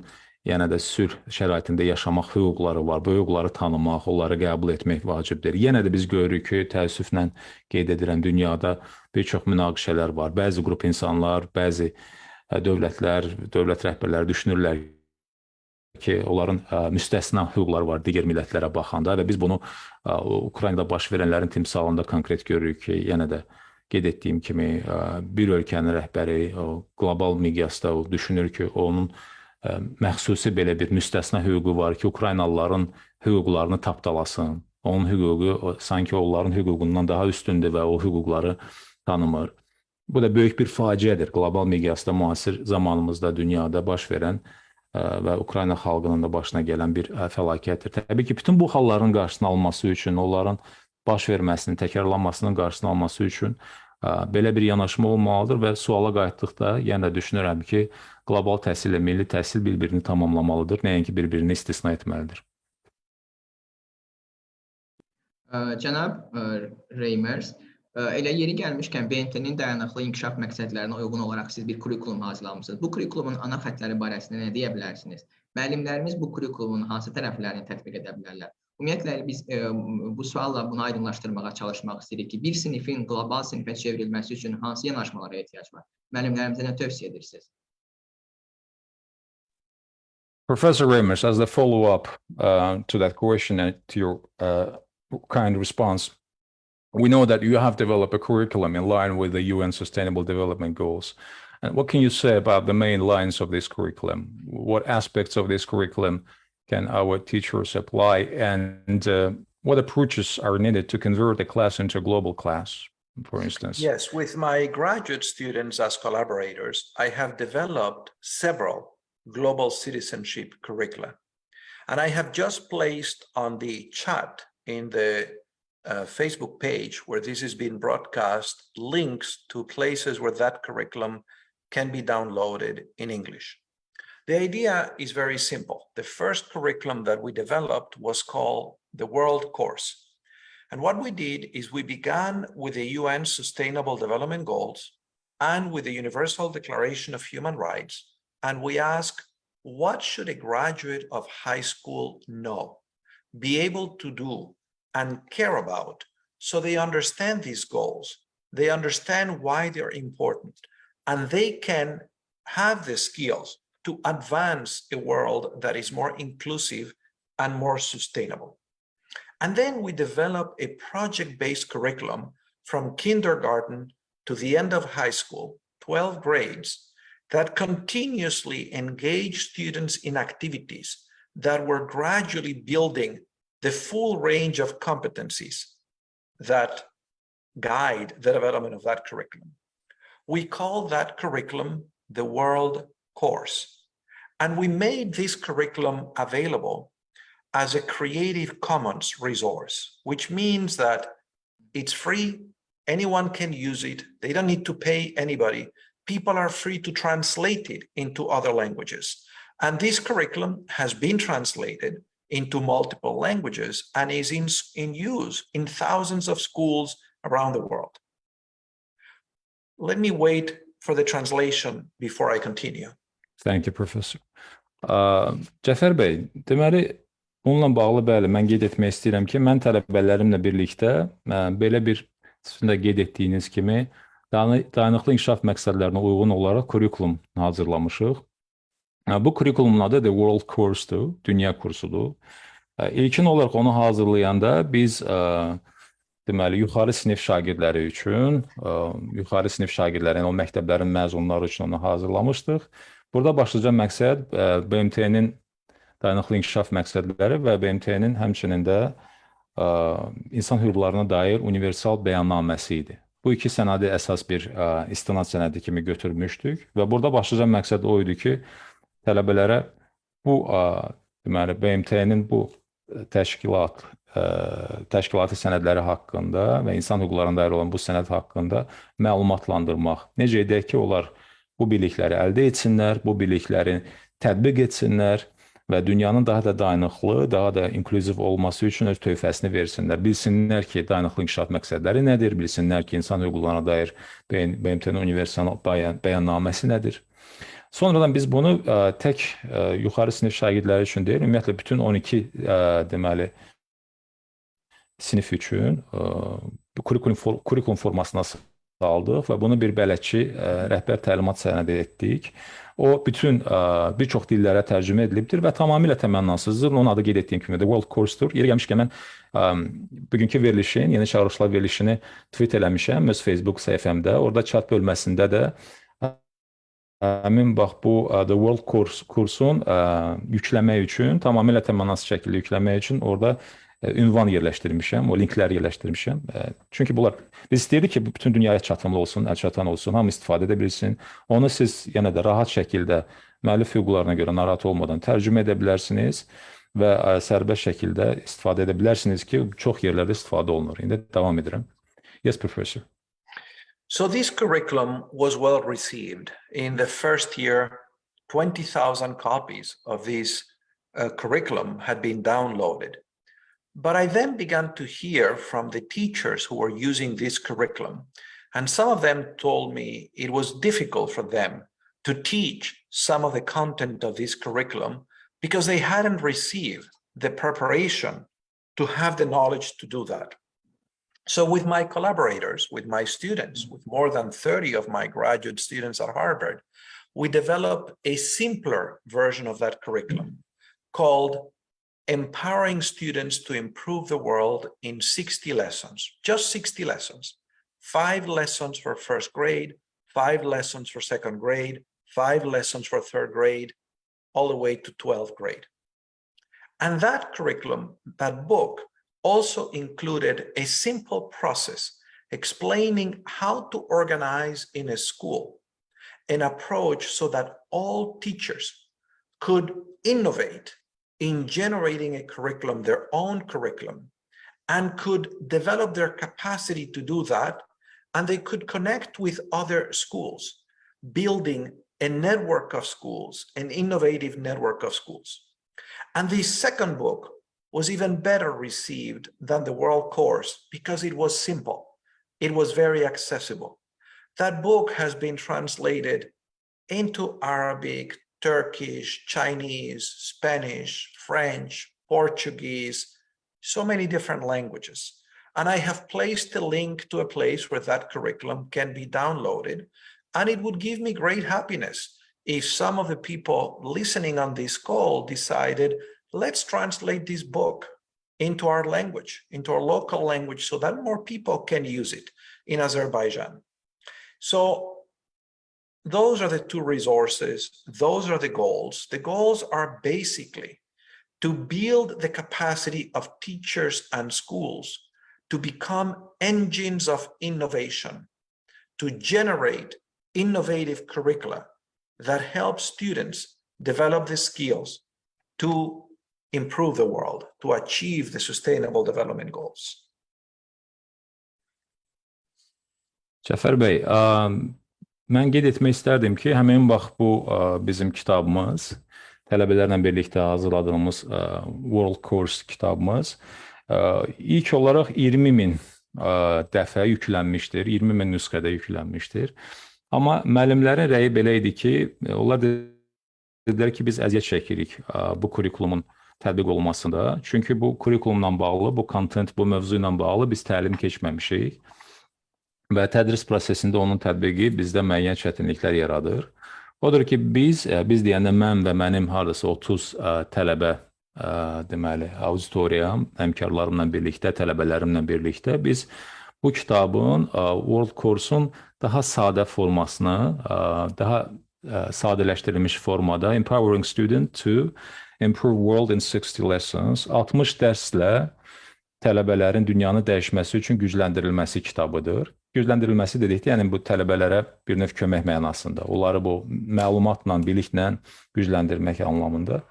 Speaker 2: yenə də sülh şəraitində yaşamaq hüquqları var. Bu hüquqları tanımaq, onları qəbul etmək vacibdir. Yenə də biz görürük ki, təəssüflə qeyd edirəm, dünyada bir çox münaqişələr var. Bəzi qrup insanlar, bəzi dövlətlər, dövlət rəhbərləri düşünürlər ki, onların müstəsna hüquqları var digər millətlərə baxanda və biz bunu Ukraynada baş verənlərin timsalında konkret görürük ki, yenə də qeyd etdiyim kimi bir ölkənin rəhbəri qlobal miqyasda düşünür ki, onun məxsusi belə bir müstəsna hüququ var ki, Ukraynalıların hüquqlarını tapdalasın. Onun hüququ sanki onların hüququndan daha üstündür və o hüquqları tanımır. Bu da böyük bir faciədir. Qlobal miqyasda müasir zamanımızda dünyada baş verən və Ukrayna xalqının da başına gələn bir fəlakətdir. Təbii ki, bütün bu halların qarşısını alması üçün, onların baş verməsinin, təkrarlanmasının qarşısını alması üçün belə bir yanaşma olmalıdır və suala qayıtdıqda yenə düşünürəm ki, qlobal təhsil ilə milli təhsil bir-birini tamamlamalıdır, nəinki bir-birini istisna etməlidir.
Speaker 1: Cənab Reimers, elə yeri gəlmişkən BMT-nin dayanıqlı inkişaf məqsədlərinə uyğun olaraq siz bir kurikulum hazırlamışsınız. Bu kurikulumun ana xəttləri barəsində nə deyə bilərsiniz? Müəllimlərimiz bu kurikulumun hansı tərəflərini tətbiq edə bilərlər? Ümumiyyətlə, biz bu sualla bunu aydınlaşdırmağa çalışmaq istəyirik ki, bir sinifin qlobal sinifə çevrilməsi üçün hansı yanaşmalara ehtiyac var? Müəllimlərimizə nə tövsiyə edirsiniz?
Speaker 2: Professor Reimers, as a follow-up to that question and to your kind response, we know that you have developed a curriculum in line with the UN Sustainable Development Goals. And what can you say about the main lines of this curriculum? What aspects of this curriculum can our teachers apply, and what approaches are needed to convert the class into a global class, for instance?
Speaker 3: Yes, with my graduate students as collaborators, I have developed several global citizenship curricula. And I have just placed on the chat in the Facebook page where this is being broadcast links to places where that curriculum can be downloaded in English. The idea is very simple. The first curriculum that we developed was called the World Course. And what we did is we began with the UN Sustainable Development Goals and with the Universal Declaration of Human Rights. And we asked, what should a graduate of high school know, be able to do, and care about, so they understand these goals, they understand why they're important, and they can have the skills to advance a world that is more inclusive and more sustainable. And then we develop a project-based curriculum from kindergarten to the end of high school, 12 grades, that continuously engaged students in activities that were gradually building the full range of competencies that guide the development of that curriculum. We call that curriculum the World Course. And we made this curriculum available as a Creative Commons resource, which means that it's free, anyone can use it, they don't need to pay anybody. People are free to translate it into other languages. And this curriculum has been translated into multiple languages and is in use in thousands of schools around the world. Let me wait for the translation before I continue.
Speaker 2: Thank you, Professor. Cəfər bəy, deməli, bununla bağlı bəli, mən qeyd etmək istəyirəm ki, mən tələbələrimlə birlikdə belə bir sizin də qeyd etdiyiniz kimi dayanıqlı inkişaf məqsədlərinə uyğun olaraq kurikulum hazırlamışıq. Bu kurikulumun adı The World Course'dur, dünya kursudur. İlkin olaraq onu hazırlayanda biz deməli, yuxarı sinif şagirdləri üçün, yuxarı sinif şagirdlərin, o məktəblərin məzunları üçün onu hazırlamışdıq. Burada başlıca məqsəd BMT-nin dayanıqlı inkişaf məqsədləri və BMT-nin həmçinin də insan hüquqlarına dair universal bəyannaməsi idi. Bu iki sənədi əsas bir istinad sənədi kimi götürmüşdük və burada başlıca məqsəd o idi ki, tələbələrə bu deməli BMT-nin bu təşkilatı sənədləri haqqında və insan hüquqlarına dair olan bu sənəd haqqında məlumatlandırmaq. Necə edək ki, onlar bu bilikləri əldə etsinlər, bu bilikləri tətbiq etsinlər və dünyanın daha da dayanıqlı, daha da inklüziv olması üçün öz töhfəsini versinlər. Bilsinlər ki, dayanıqlı inkişaf məqsədləri nədir, bilsinlər ki, insan hüquqlarına dair BMT-nin universal bəyannaməsi nədir. Sonradan biz bunu tək yuxarı sinif şagirdləri üçün deyil, ümumiyyətlə bütün 12 deməli sinif üçün kurikulum formasına aldıq və bunu bir bələdçi rəhbər təlimat sənədi etdik. O bütün bir çox dillərə tərcümə edilibdir və tamamilə təmənnasızdır. Onun adı qeyd etdiyim kimi The World Course-dur. Yeri gəlmişkən mən bugünkü verilişin, yeni çağırışlar verilişini tweet eləmişəm öz Facebook səhifəmdə. Orada chat bölməsində də həmin bax bu The World kursun yükləmək üçün, tamamilə təmənnasız şəkildə yükləmək üçün orada ünvan yerləşdirmişəm, o linkləri yerləşdirmişəm. Çünki bunlar, biz istəyirdik ki, bütün dünyaya çatımlı olsun, əlçatan olsun, hamı istifadə edə bilsin. Onu siz yenə də rahat şəkildə müəllif hüquqlarına görə narahat olmadan tərcümə edə bilərsiniz və sərbəst şəkildə istifadə edə bilərsiniz ki, çox yerlərdə istifadə olunur. İndi davam edirəm. Yes, Professor.
Speaker 3: So this curriculum was well received. In the first year, 20,000 copies of this curriculum had been downloaded. But I then began to hear from the teachers who were using this curriculum, and some of them told me it was difficult for them to teach some of the content of this curriculum because they hadn't received the preparation to have the knowledge to do that. So with my collaborators, with my students, with more than 30 of my graduate students at Harvard, we developed a simpler version of that curriculum called Empowering Students to Improve the World in 60 Lessons, just 60 lessons, 5 lessons for first grade, 5 lessons for second grade, 5 lessons for third grade, all the way to 12th grade. And that curriculum, that book, also included a simple process explaining how to organize in a school an approach so that all teachers could innovate in generating a curriculum, their own curriculum, and could develop their capacity to do that, and they could connect with other schools, building a network of schools, an innovative network of schools. And the second book was even better received than the World Course because it was simple. It was very accessible. That book has been translated into Arabic, Turkish, Chinese, Spanish, French, Portuguese, so many different languages. And I have placed a link to a place where that curriculum can be downloaded. And it would give me great happiness if some of the people listening on this call decided, let's translate this book into our language, into our local language, so that more people can use it in Azerbaijan. So those are the two resources. Those are the goals. The goals are basically to build the capacity of teachers and schools to become engines of innovation, to generate innovative curricula that help students develop the skills to improve the world, to achieve the Sustainable Development Goals.
Speaker 2: Cəfər bəy, mən qeyd etmək istərdim ki, həmin vaxt bu bizim kitabımız, tələbələrlə birlikdə hazırladığımız World Course kitabımız ilk olaraq 20.000 dəfə yüklənmişdir, 20.000 nüsxədə yüklənmişdir. Amma müəllimlərin rəyi belə idi ki, onlar dedilər ki, biz əziyyət çəkirik bu kurikulumun tətbiq olmasında. Çünki bu kurikulumla bağlı, bu content, bu mövzu ilə bağlı biz təlim keçməmişik. Və tədris prosesində onun tətbiqi bizdə müəyyən çətinliklər yaradır. Odur ki, biz deyəndə mən və mənim hardasa 30 tələbə, deməli, auditoriyam, həmkarlarımla birlikdə, tələbələrimlə birlikdə biz bu kitabın, World Course-un daha sadə formasını, daha sadələşdirilmiş formada Empowering Student to Improve World in 60 Lessons, 60 dərslə tələbələrin dünyanı dəyişməsi üçün gücləndirilməsi kitabıdır. Gücləndirilməsi dedikdə, yəni bu tələbələrə bir növ kömək mənasında, onları bu məlumatla, biliklə gücləndirmək anlamında.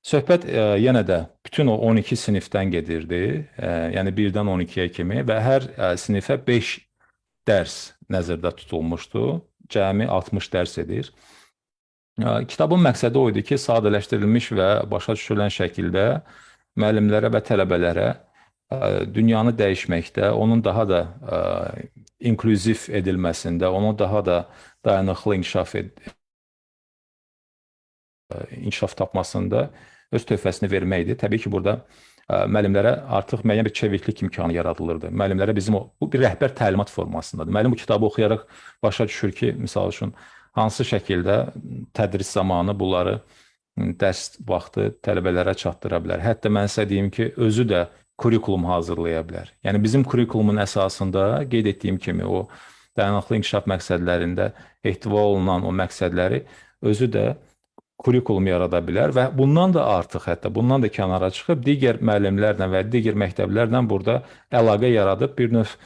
Speaker 2: Söhbət yenə də bütün o 12 sinifdən gedirdi, yəni 1-dən 12-yə kimi və hər sinifə 5 dərs nəzərdə tutulmuşdu, cəmi 60 dərs edir. Kitabın məqsədi o idi ki, sadələşdirilmiş və başa düşülən şəkildə müəllimlərə və tələbələrə dünyanı dəyişməkdə, onun daha da inklüziv edilməsində, onu daha da dayanıqlı inkişaf tapmasında öz töhfəsini verməkdir. Təbii ki, burada müəllimlərə artıq müəyyən bir çeviklik imkanı yaradılırdı. Müəllimlərə bu bir rəhbər təlimat formasındadır. Müəllim bu kitabı oxuyaraq başa düşür ki, misal üçün, hansı şəkildə tədris zamanı bunları dərs vaxtı tələbələrə çatdıra bilər. Hətta mən sizə deyim ki, özü də kurikulum hazırlaya bilər. Yəni, bizim kurikulumun əsasında qeyd etdiyim kimi o dayanıqlı inkişaf məqsədlərində ehtiva olunan o məqsədləri özü də kurikulum yarada bilər və bundan da artıq, hətta bundan da kənara çıxıb digər müəllimlərlə və digər məktəblərlə burada əlaqə yaradıb bir növ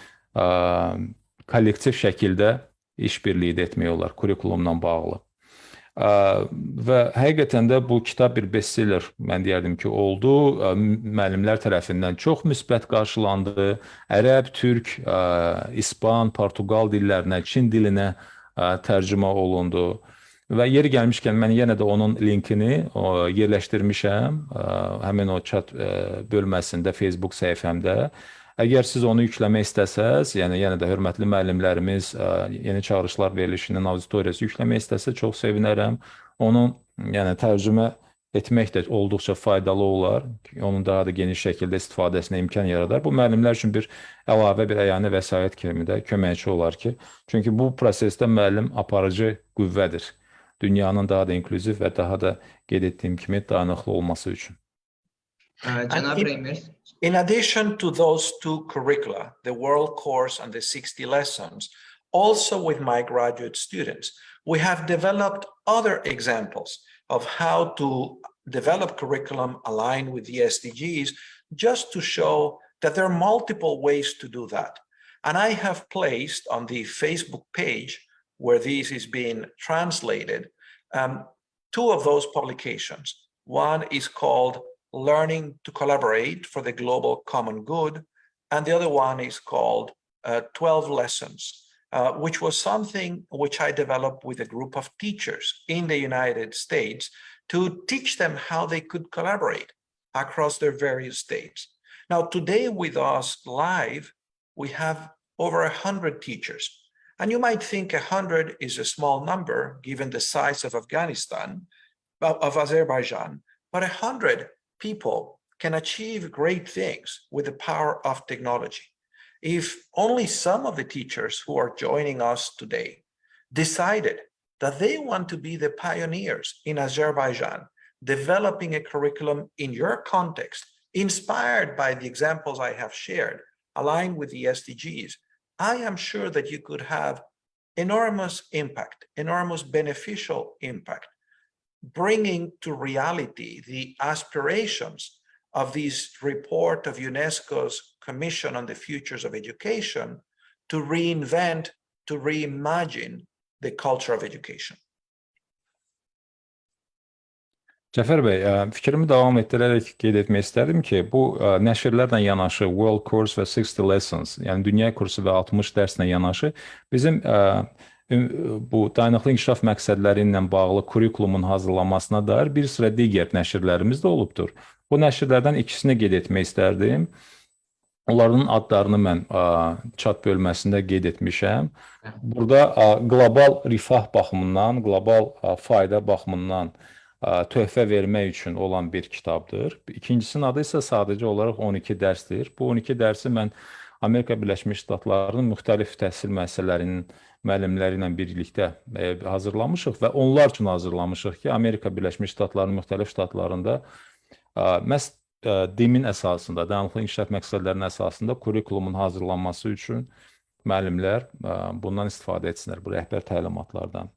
Speaker 2: kollektiv şəkildə işbirliyi etmək olar kurikulumla bağlı. Və həqiqətən də bu kitab bir bestseller, mən deyərdim ki, oldu. Müəllimlər tərəfindən çox müsbət qarşılandı. Ərəb, türk, ispan, portuqal dillərinə, çin dilinə tərcümə olundu. Və yeri gəlmişkən mən yenə də onun linkini yerləşdirmişəm həmin o chat bölməsində, Facebook səhifəmdə. Əgər siz onu yükləmək istəsəz, yəni yenə də hörmətli müəllimlərimiz Yeni çağırışlar verilişinin auditoriyası yükləmək istəsə çox sevinərəm. Onu yəni tərcümə etmək də olduqca faydalı olar. Onun daha da geniş şəkildə istifadəsinə imkan yaradar. Bu müəllimlər üçün bir əlavə, bir əyani vəsait kimi də köməkçi olar ki, çünki bu prosesdə müəllim aparıcı qüvvədir. Dünyanın daha da inklüziv və daha da qeyd etdiyim kimi dayanıqlı olması üçün.
Speaker 1: Cənab Reimers.
Speaker 3: In addition to those two curricula, the World Course and the 60 Lessons, also with my graduate students, we have developed other examples of how to develop curriculum aligned with the SDGs, just to show that there are multiple ways to do that. And I have placed on the Facebook page, where this is being translated, two of those publications. One is called Learning to Collaborate for the Global Common Good, and the other one is called 12 Lessons, which was something which I developed with a group of teachers in the United States to teach them how they could collaborate across their various states. Now, today with us live, we have over 100 teachers. And you might think 100 is a small number given the size of Afghanistan, of Azerbaijan, but 100 people can achieve great things with the power of technology. If only some of the teachers who are joining us today decided that they want to be the pioneers in Azerbaijan, developing a curriculum in your context, inspired by the examples I have shared, aligned with the SDGs, I am sure that you could have enormous impact, enormous beneficial impact, bringing to reality the aspirations of this report of UNESCO's Commission on the Futures of Education to reinvent, to reimagine the culture of education.
Speaker 2: Cəfər bəy, fikrimi davam etdirərək qeyd etmək istərdim ki, bu nəşrlərlə yanaşı World Course və 60 Lessons, yəni dünya kursu və 60 dərslə yanaşı bizim bu dayanıqlı inkişaf məqsədləri ilə bağlı kurikulumun hazırlanmasına dair bir sıra digər nəşrlərimiz də olubdur. Bu nəşrlərdən ikisini qeyd etmək istərdim. Onların adlarını mən chat bölməsində qeyd etmişəm. Burada qlobal rifah baxımından, qlobal fayda baxımından töhfə vermək üçün olan bir kitabdır. İkincisinin adı isə sadəcə olaraq 12 dərsdir. Bu 12 dərsi mən Amerika Birləşmiş Ştatlarının müxtəlif təhsil müəssisələrinin müəllimləri ilə birlikdə hazırlamışıq və onlar üçün hazırlamışıq ki, Amerika Birləşmiş Ştatlarının müxtəlif ştatlarında məhz demin əsasında, dayanıqlı inkişaf məqsədlərinin əsasında kurikulumun hazırlanması üçün müəllimlər bundan istifadə etsinlər, bu rəhbər təlimatlardan.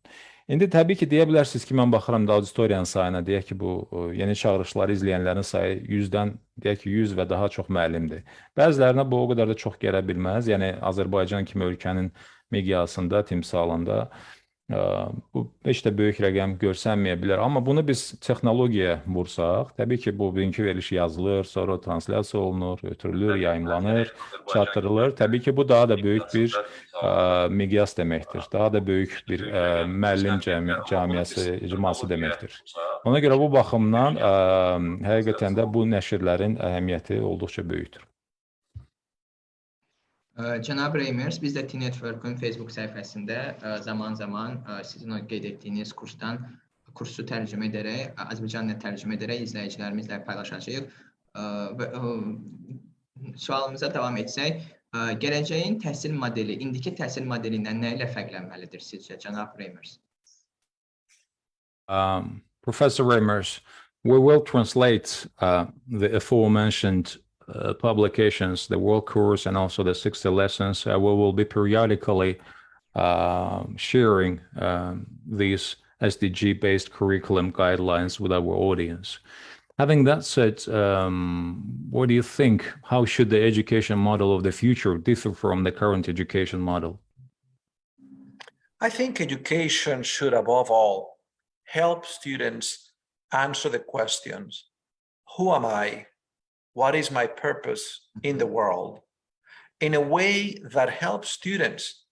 Speaker 2: İndi təbii ki, deyə bilərsiniz ki, mən baxıram da auditoriyanın sayına, deyək ki, bu yeni çağırışları izləyənlərin sayı 100-dən, deyək ki, 100 və daha çox müəllimdir. Bəzilərinə bu o qədər də çox gələ bilməz, yəni Azərbaycan kimi ölkənin miqyasında, timsalında bu heç də böyük rəqəm görsənməyə bilər. Amma bunu biz texnologiyaya vursaq, təbii ki, bu bugünkü veriliş yazılır, sonra translyasiya olunur, ötürülür, yayımlanır, çatdırılır. Təbii ki, bu daha da böyük bir miqyas deməkdir. Daha da böyük bir müəllim cəmiyyəsi, icması deməkdir. Ona görə bu baxımdan həqiqətən də bu nəşrlərin əhəmiyyəti olduqca böyükdür.
Speaker 1: Cənab Reimers, biz də T-Network'un Facebook səhifəsində zaman-zaman sizin o qeyd etdiyiniz kursu tərcümə edərək, Azərbaycan dilində tərcümə edərək izləyicilərimizlə paylaşacağıq. Sualımıza davam etsək, gələcəyin təhsil modeli, indiki təhsil modelindən nə ilə fərqlənməlidir sizcə, Cənab Reimers?
Speaker 2: Professor Reimers, we will translate the aforementioned publications, the World Course and also the 60 Lessons. We will be periodically sharing these SDG-based curriculum guidelines with our audience. Having that said, what do you think? How should the education model of the future differ from the current education model?
Speaker 3: I think education should, above all, help students answer the questions, who am I? What is my purpose in the world? In a way that helps students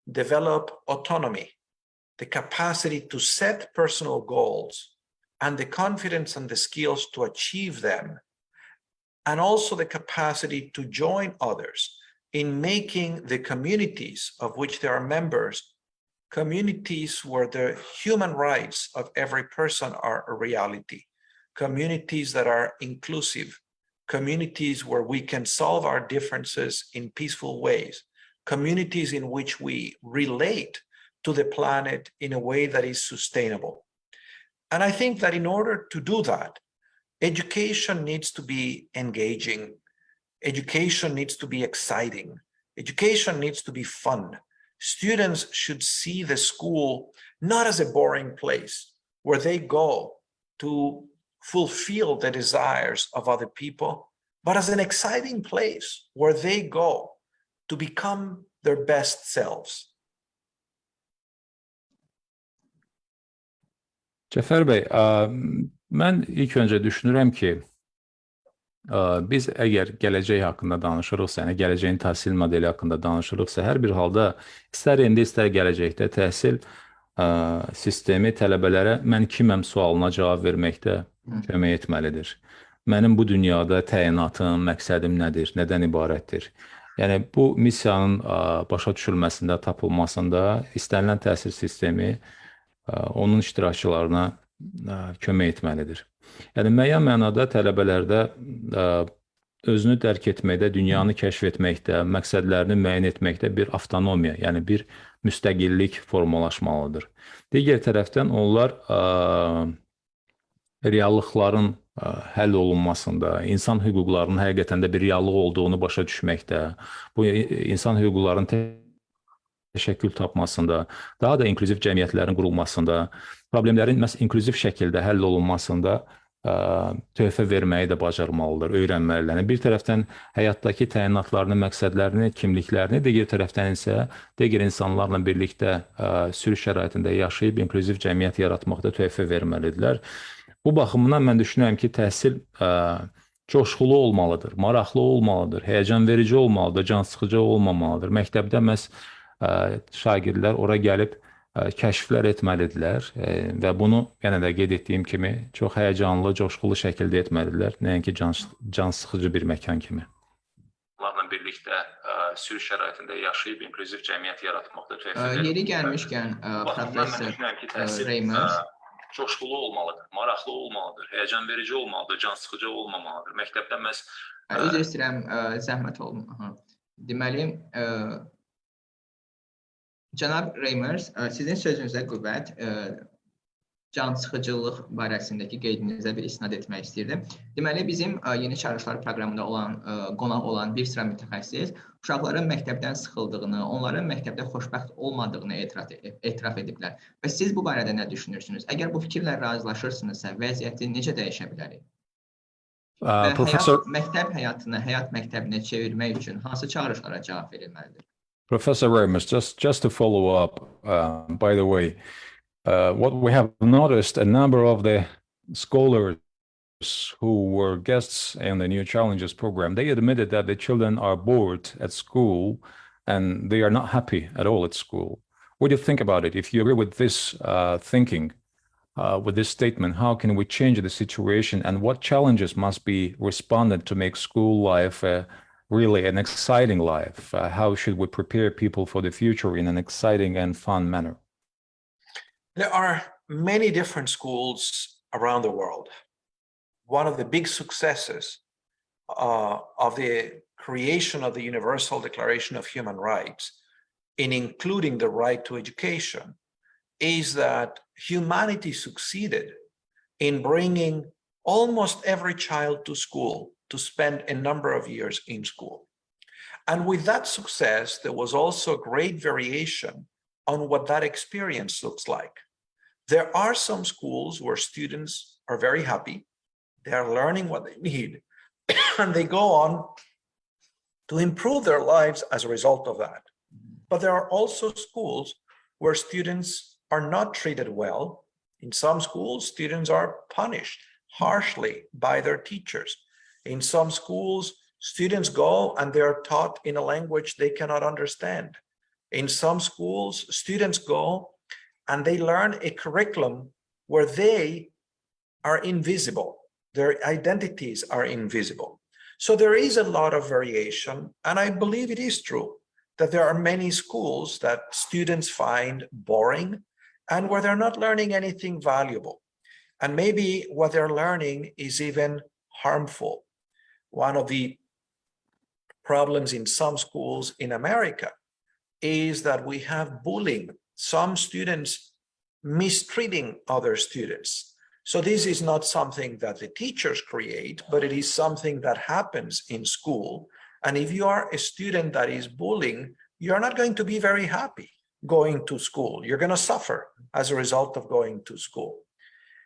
Speaker 3: develop autonomy, the capacity to set personal goals, and the confidence and the skills to achieve them, and also the capacity to join others in making the communities of which they are members, communities where the human rights of every person are a reality, communities that are inclusive, communities where we can solve our differences in peaceful ways, communities in which we relate to the planet in a way that is sustainable. And I think that in order to do that, education needs to be engaging, education needs to be exciting, education needs to be fun. Students should see the school not as a boring place where they go to fulfill the desires of other people, but as an exciting place where they go to become their best selves.
Speaker 2: Cəfər bəy, mən ilk öncə düşünürəm ki, biz əgər gələcək haqqında danışırıqsa, yəni gələcəyin təhsil modeli haqqında danışırıqsa, hər bir halda istər indi, istər gələcəkdə təhsil sistemi tələbələrə mən kiməm sualına cavab verməkdə kömək etməlidir. Mənim bu dünyada təyinatım, məqsədim nədir, nədən ibarətdir? Yəni, bu missiyanın başa düşülməsində, tapılmasında istənilən təhsil sistemi onun iştirakçılarına kömək etməlidir. Yəni, müəyyən mənada tələbələrdə özünü dərk etməkdə, dünyanı kəşf etməkdə, məqsədlərini müəyyən etməkdə bir avtonomiya, yəni bir müstəqillik formalaşmalıdır. Digər tərəfdən onlar reallıqların həll olunmasında, insan hüquqlarının həqiqətən də bir reallıq olduğunu başa düşməkdə, bu insan hüquqlarının təşəkkül tapmasında, daha da inklüziv cəmiyyətlərin qurulmasında, problemlərin inklüziv şəkildə həll olunmasında töhfə verməyi də bacarmalıdır, öyrənməlidir. Bir tərəfdən həyatdakı təyinatlarını, məqsədlərini, kimliklərini, digər tərəfdən isə digər insanlarla birlikdə sülh şəraitində yaşayıb inklüziv cəmiyyət yaratmaqda töhfə verməlidirlər. Bu baxımdan mən düşünürəm ki, təhsil coşqulu olmalıdır, maraqlı olmalıdır, həyəcan verici olmalıdır, cansıxıcı olmamalıdır. Məktəbdə məhz şagirdlər ora gəlib kəşflər etməlidirlər və bunu yenə də qeyd etdiyim kimi çox həyəcanlı, coşqulu şəkildə etməlidirlər, nəinki can sıxıcı bir məkan kimi. Onlarla birlikdə sülh şəraitində yaşayıb inklüziv cəmiyyət yaratmaqda töhfə verir.
Speaker 1: Yeri gəlmişkən professor Reimers
Speaker 2: coşqulu olmalıdır, maraqlı olmalıdır, həyəcan verici olmalıdır, can sıxıcı olmamalıdır. Məktəbdə məhz
Speaker 1: üzr istəyirəm, zəhmət olun. Deməli, cənab Reimers, sizin sözünüzə qüvvət, cansıxıcılıq barəsindəki qeydinizə bir istinad etmək istəyirdim. Deməli, bizim Yeni çağırışlar proqramında qonaq olan bir sıra mütəxəssis uşaqların məktəbdən sıxıldığını, onların məktəbdə xoşbəxt olmadığını etiraf ediblər. Və siz bu barədə nə düşünürsünüz? Əgər bu fikirlə razılaşırsınızsa, vəziyyəti necə dəyişə bilərik? Məktəb həyatını həyat məktəbinə çevirmək üçün hansı çağırışlara cavab verilməlidir?
Speaker 2: Professor Reimers, just to follow up, by the way, what we have noticed, a number of the scholars who were guests in the New Challenges program, they admitted that the children are bored at school and they are not happy at all at school. What do you think about it? If you agree with this thinking, with this statement, how can we change the situation and what challenges must be responded to make school life really an exciting life? How should we prepare people for the future in an exciting and fun manner?
Speaker 3: There are many different schools around the world. One of the big successes of the creation of the Universal Declaration of Human Rights, in including the right to education, is that humanity succeeded in bringing almost every child to school to spend a number of years in school. And with that success, there was also great variation on what that experience looks like. There are some schools where students are very happy, they are learning what they need, and they go on to improve their lives as a result of that. But there are also schools where students are not treated well. In some schools, students are punished harshly by their teachers. In some schools, students go and they are taught in a language they cannot understand. In some schools, students go and they learn a curriculum where they are invisible. Their identities are invisible. So there is a lot of variation, and I believe it is true that there are many schools that students find boring and where they're not learning anything valuable. And maybe what they're learning is even harmful. One of the problems in some schools in America is that we have bullying, some students mistreating other students. So this is not something that the teachers create, but it is something that happens in school. And if you are a student that is bullying, you're not going to be very happy going to school. You're going to suffer as a result of going to school.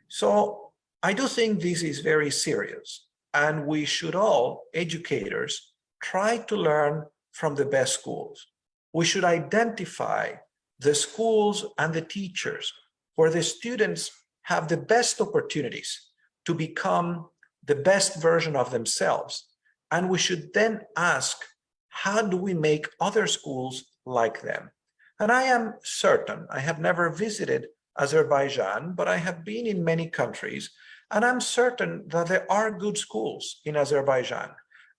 Speaker 3: So I do think this is very serious. And we should all, educators, try to learn from the best schools. We should identify the schools and the teachers where the students have the best opportunities to become the best version of themselves. And we should then ask, how do we make other schools like them? And I am certain, I have never visited Azerbaijan, but I have been in many countries, and I'm certain that there are good schools in Azerbaijan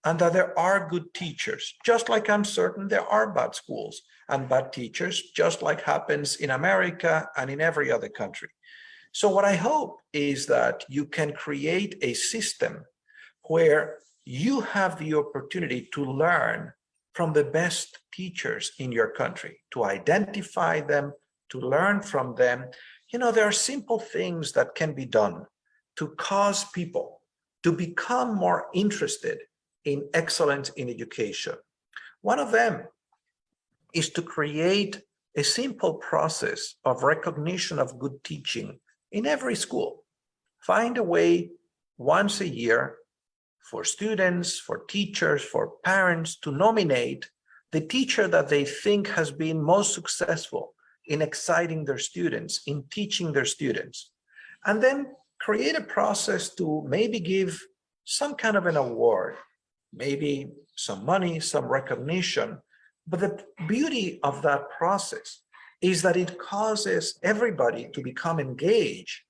Speaker 3: and that there are good teachers, just like I'm certain there are bad schools and bad teachers, just like happens in America and in every other country. So what I hope is that you can create a system where you have the opportunity to learn from the best teachers in your country, to identify them, to learn from them. You know, there are simple things that can be done to cause people to become more interested in excellence in education. One of them is to create a simple process of recognition of good teaching in every school. Find a way once a year for students, for teachers, for parents to nominate the teacher that they think has been most successful in exciting their students, in teaching their students. And then create a process to maybe give some kind of an award, maybe some money, some recognition. But the beauty of that process is that it causes everybody to become engaged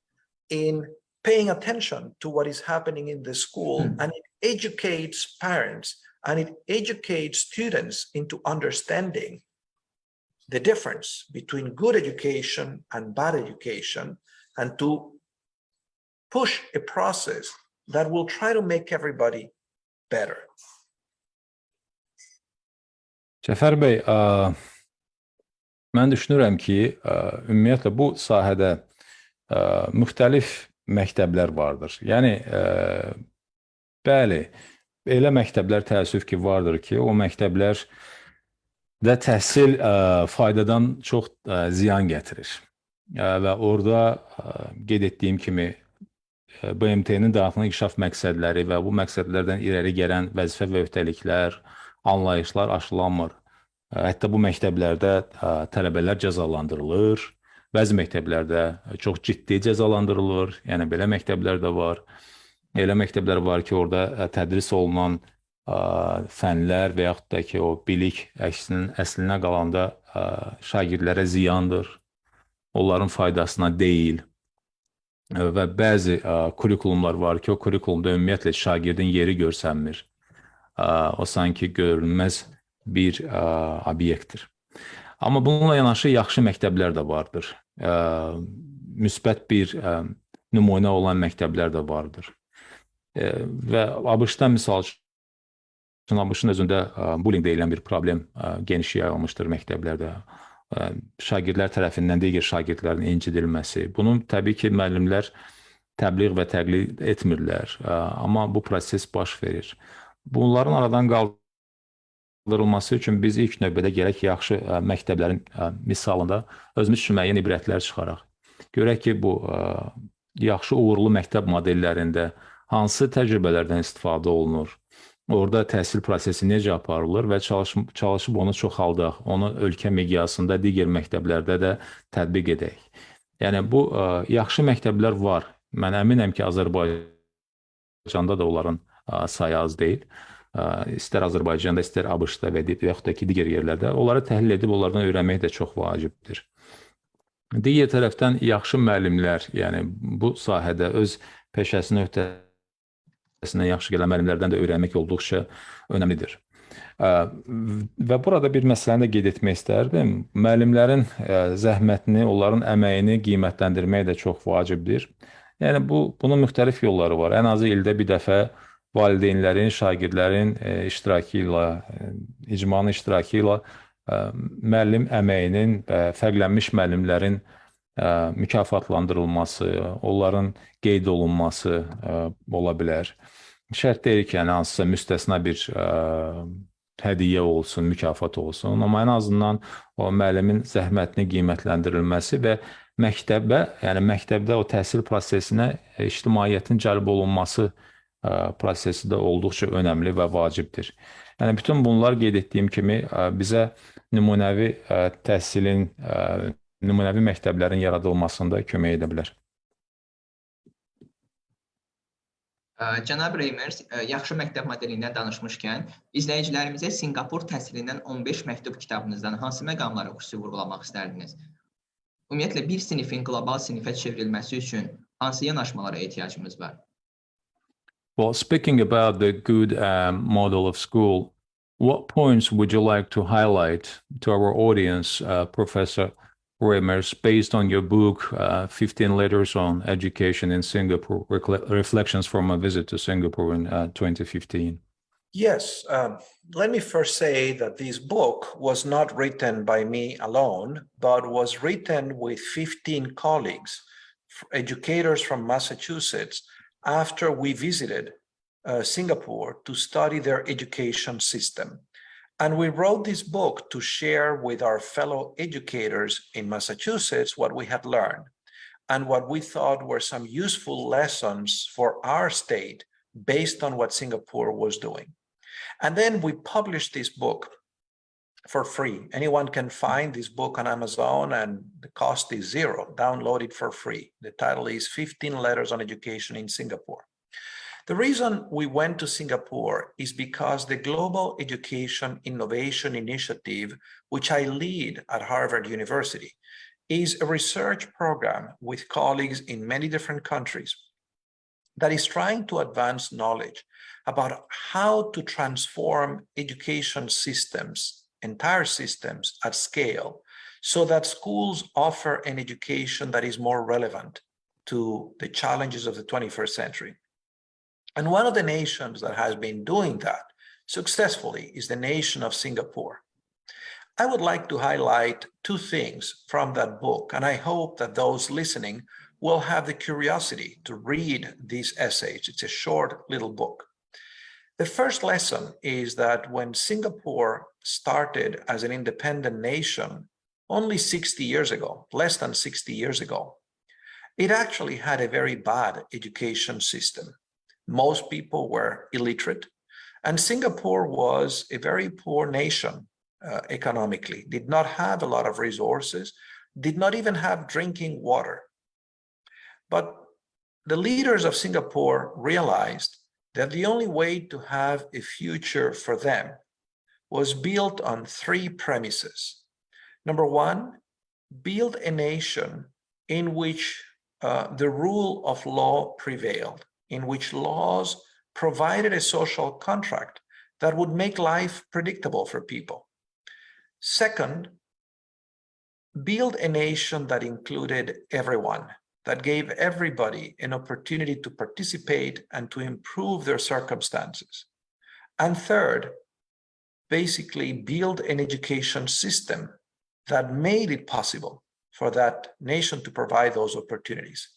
Speaker 3: in paying attention to what is happening in the school, and it educates parents and it educates students into understanding the difference between good education and bad education, and to push a process that will try to make everybody better.
Speaker 2: Cəfər bəy, mən düşünürəm ki, ümumiyyətlə bu sahədə müxtəlif məktəblər vardır. Yəni, bəli, elə məktəblər təəssüf ki, vardır ki, o məktəblər də təhsil faydadan çox ziyan gətirir. Və orada qeyd etdiyim kimi BMT-nin daxili inkişaf məqsədləri və bu məqsədlərdən irəli gələn vəzifə və öhdəliklər, anlayışlar aşılanmır. Hətta bu məktəblərdə tələbələr cəzalandırılır, bəzi məktəblərdə çox ciddi cəzalandırılır, yəni belə məktəblər də var. Elə məktəblər var ki, orada tədris olunan fənlər və yaxud da ki, o bilik əslinə qalanda şagirdlərə ziyandır, onların faydasına deyil. Və bəzi kurikulumlar var ki, o kurikulumda ümumiyyətlə şagirdin yeri görsənmir. O sanki görünməz bir obyektdir. Amma bununla yanaşı yaxşı məktəblər də vardır. Müsbət bir nümunə olan məktəblər də vardır. Və ABŞ-da misal üçün, ABŞ-ın özündə bullying deyilən bir problem geniş yayılmışdır məktəblərdə. Şagirdlər tərəfindən digər şagirdlərin incidilməsi. Bunu təbii ki, müəllimlər təbliğ və təqlid etmirlər. Amma bu proses baş verir. Bunların aradan qaldırılması üçün biz ilk növbədə gərək yaxşı məktəblərin misalında özümüz üçün müəyyən ibrətlər çıxaraq. Görək ki, bu yaxşı uğurlu məktəb modellərində hansı təcrübələrdən istifadə olunur? Orada təhsil prosesi necə aparılır və çalışıb onu çoxaldaq, onu ölkə miqyasında digər məktəblərdə də tətbiq edək. Yəni, bu yaxşı məktəblər var. Mən əminəm ki, Azərbaycanda da onların sayı az deyil. İstər Azərbaycanda, istər ABŞ-da və yaxud da ki, digər yerlərdə. Onları təhlil edib, onlardan öyrənmək də çox vacibdir. Digər tərəfdən, yaxşı müəllimlər, yəni bu sahədə öz peşəsini yaxşı gələn müəllimlərdən də öyrənmək olduqca önəmlidir. Və burada bir məsələni də qeyd etmək istərdim. Müəllimlərin zəhmətini, onların əməyini qiymətləndirmək də çox vacibdir. Yəni, bunun müxtəlif yolları var. Ən azı ildə bir dəfə valideynlərin, şagirdlərin iştirakı ilə, icmanın iştirakı ilə müəllim əməyinin və fərqlənmiş müəllimlərin mükafatlandırılması, onların qeyd olunması ola bilər. Şərt deyil ki, yəni hansısa müstəsna bir hədiyyə olsun, mükafat olsun, amma ən azından o müəllimin zəhmətinin qiymətləndirilməsi və məktəbdə o təhsil prosesinə ictimaiyyətin cəlb olunması prosesi də olduqca önəmli və vacibdir. Yəni, bütün bunlar qeyd etdiyim kimi bizə nümunəvi təhsilin, nümunəvi məktəblərin yaradılmasında kömək edə bilər.
Speaker 1: Cənab Reimers, yaxşı məktəb modelindən danışmışkən, izləyicilərimizə Sinqapur təhsilindən 15 məktub kitabınızdan hansı məqamları xüsusi vurğulamaq istərdiniz? Ümumiyyətlə, bir sinifin qlobal sinifə çevrilməsi üçün hansı yanaşmalara ehtiyacımız var?
Speaker 2: Well, speaking about the good model of school, what points would you like to highlight to our audience, Professor Reimers, based on your book, 15 Letters on Education in Singapore, Reflections from a Visit to Singapore in 2015?
Speaker 3: Yes, let me first say that this book was not written by me alone, but was written with 15 colleagues, educators from Massachusetts, after we visited Singapore to study their education system. And we wrote this book to share with our fellow educators in Massachusetts what we had learned and what we thought were some useful lessons for our state based on what Singapore was doing. And then we published this book for free. Anyone can find this book on Amazon and the cost is $0. Download it for free. The title is 15 Letters on Education in Singapore. The reason we went to Singapore is because the Global Education Innovation Initiative, which I lead at Harvard University, is a research program with colleagues in many different countries that is trying to advance knowledge about how to transform education systems, entire systems at scale, so that schools offer an education that is more relevant to the challenges of the 21st century. And one of the nations that has been doing that successfully is the nation of Singapore. I would like to highlight two things from that book, and I hope that those listening will have the curiosity to read these essays. It's a short little book. The first lesson is that when Singapore started as an independent nation only 60 years ago, less than 60 years ago, it actually had a very bad education system. Most people were illiterate, and Singapore was a very poor nation economically, did not have a lot of resources, did not even have drinking water. But the leaders of Singapore realized that the only way to have a future for them was built on three premises. Number one, build a nation in which the rule of law prevailed, in which laws provided a social contract that would make life predictable for people. Second, build a nation that included everyone, that gave everybody an opportunity to participate and to improve their circumstances. And third, basically build an education system that made it possible for that nation to provide those opportunities.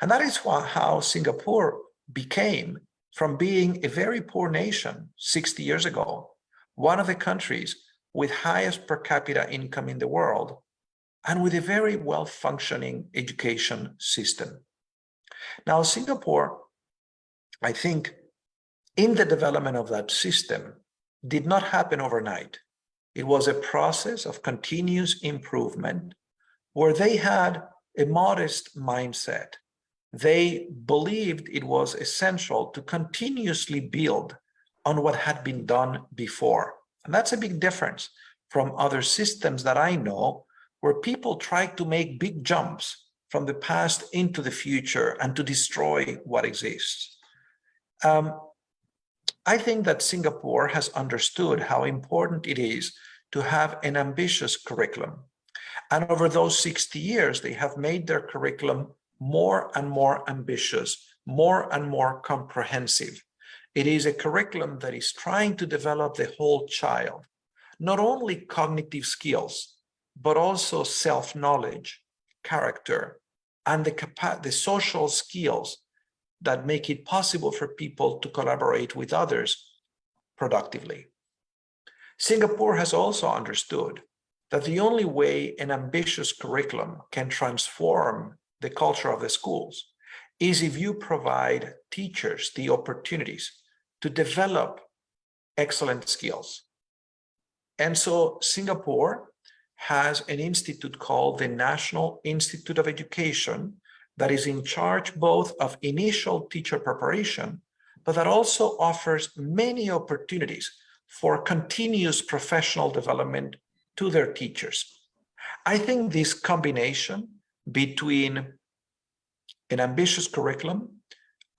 Speaker 3: And that is how Singapore became, from being a very poor nation 60 years ago, one of the countries with highest per capita income in the world, and with a very well-functioning education system. Now, Singapore, I think, in the development of that system, did not happen overnight. It was a process of continuous improvement where they had a modest mindset. They believed it was essential to continuously build on what had been done before. And that's a big difference from other systems that I know, where people try to make big jumps from the past into the future and to destroy what exists. I think that Singapore has understood how important it is to have an ambitious curriculum. And over those 60 years, they have made their curriculum more and more ambitious, more and more comprehensive. It is a curriculum that is trying to develop the whole child, not only cognitive skills, but also self-knowledge, character, and the social skills that make it possible for people to collaborate with others productively. Singapore has also understood that the only way an ambitious curriculum can transform the culture of the schools is if you provide teachers the opportunities to develop excellent skills. And so Singapore has an institute called the National Institute of Education that is in charge both of initial teacher preparation, but that also offers many opportunities for continuous professional development to their teachers. I think this combination between an ambitious curriculum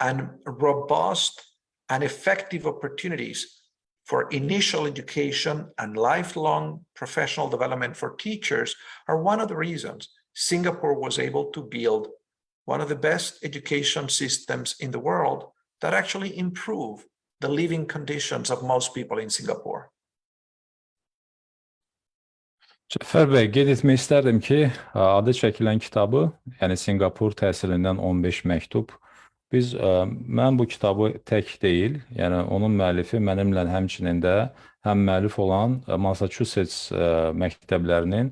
Speaker 3: and robust and effective opportunities for initial education and lifelong professional development for teachers are one of the reasons Singapore was able to build one of the best education systems in the world that actually improve the living conditions of most people in Singapore.
Speaker 2: Cəfər bəy, qeyd etmək istərdim ki, adı çəkilən kitabı, yəni Singapur təhsilindən 15 məktub, Mən bu kitabı tək deyil, yəni onun müəllifi mənimlə həmçinin də həm müəllif olan Massachusetts məktəblərinin,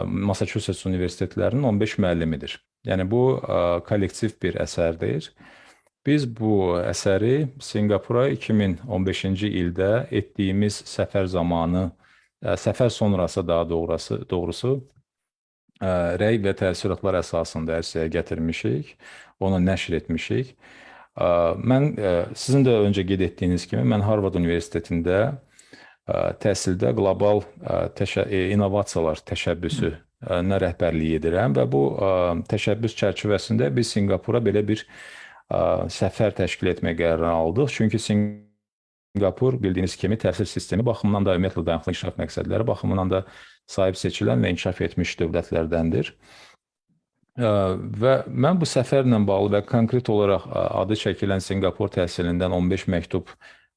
Speaker 2: Massachusetts universitetlərinin 15 müəllimidir. Yəni bu kollektiv bir əsərdir. Biz bu əsəri Singapura 2015-ci ildə etdiyimiz səfər zamanı, səfər sonrası daha doğrusu rəy və təəssüratlar əsasında ərsəyə gətirmişik, onu nəşr etmişik. Mən sizin də öncə qeyd etdiyiniz kimi, mən Harvard Universitetində təhsildə qlobal İnnovasiyalar təşəbbüsünə rəhbərlik edirəm və bu təşəbbüs çərçivəsində biz Singapura belə bir səfər təşkil etmək qərarını aldıq. Çünki Singapur bildiyiniz kimi təhsil sistemi baxımından da ümumiyyətlə dayanıqlı inkişaf məqsədləri baxımından da sahib seçilən və inkişaf etmiş dövlətlərdəndir. Və mən bu səfərlə bağlı və konkret olaraq adı çəkilən Singapur təhsilindən 15 məktub